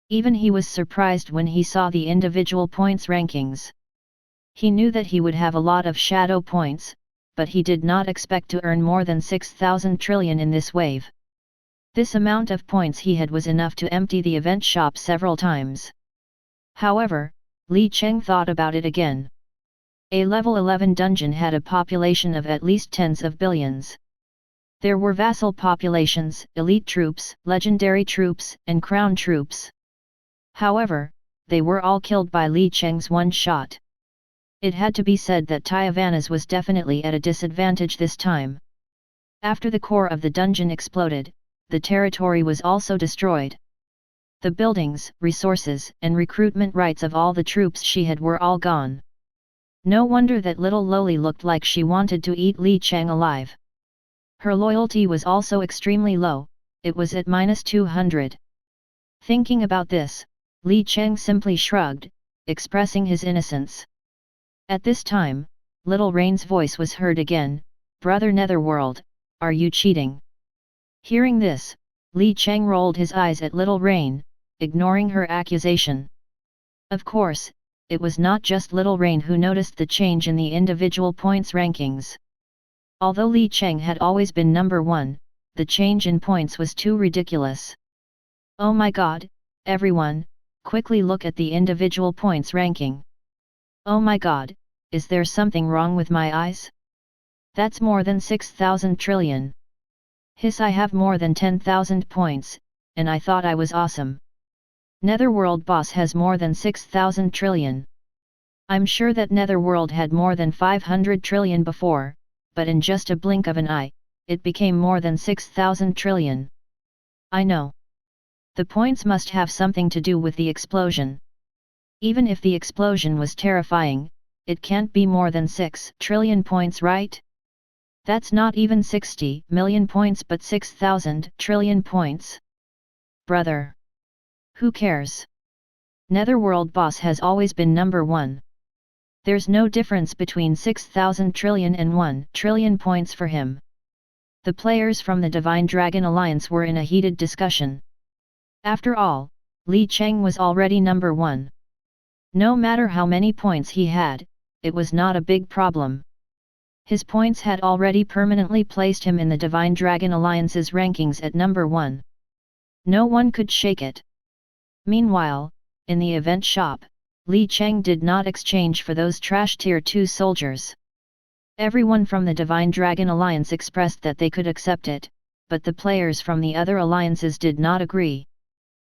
Even he was surprised when he saw the individual points rankings. He knew that he would have a lot of shadow points, but he did not expect to earn more than 6,000 trillion in this wave. This amount of points he had was enough to empty the event shop several times. However, Li Cheng thought about it again. A level 11 dungeon had a population of at least tens of billions. There were vassal populations, elite troops, legendary troops, and crown troops. However, they were all killed by Li Cheng's one shot. It had to be said that Tyavanas was definitely at a disadvantage this time. After the core of the dungeon exploded, the territory was also destroyed. The buildings, resources, and recruitment rights of all the troops she had were all gone. No wonder that little Loli looked like she wanted to eat Li Cheng alive. Her loyalty was also extremely low, it was at -200. Thinking about this, Li Cheng simply shrugged, expressing his innocence. At this time, Little Rain's voice was heard again, "Brother Netherworld, are you cheating?" Hearing this, Li Cheng rolled his eyes at Little Rain, ignoring her accusation. Of course, it was not just Little Rain who noticed the change in the individual points rankings. Although Li Cheng had always been number 1, the change in points was too ridiculous. Oh my god, everyone, quickly look at the individual points ranking. Oh my god, is there something wrong with my eyes? That's more than 6,000 trillion. Hiss, I have more than 10,000 points, and I thought I was awesome. Netherworld boss has more than 6,000 trillion. I'm sure that Netherworld had more than 500 trillion before, but in just a blink of an eye, it became more than 6,000 trillion. I know. The points must have something to do with the explosion. Even if the explosion was terrifying, it can't be more than 6 trillion points, right? That's not even 60 million points but 6,000 trillion points. Brother. Who cares? Netherworld boss has always been number 1. There's no difference between 6,000 trillion and 1 trillion points for him. The players from the Divine Dragon Alliance were in a heated discussion. After all, Li Cheng was already number 1. No matter how many points he had, it was not a big problem. His points had already permanently placed him in the Divine Dragon Alliance's rankings at number 1. No one could shake it. Meanwhile, in the event shop, Li Cheng did not exchange for those trash tier 2 soldiers. Everyone from the Divine Dragon Alliance expressed that they could accept it, but the players from the other alliances did not agree.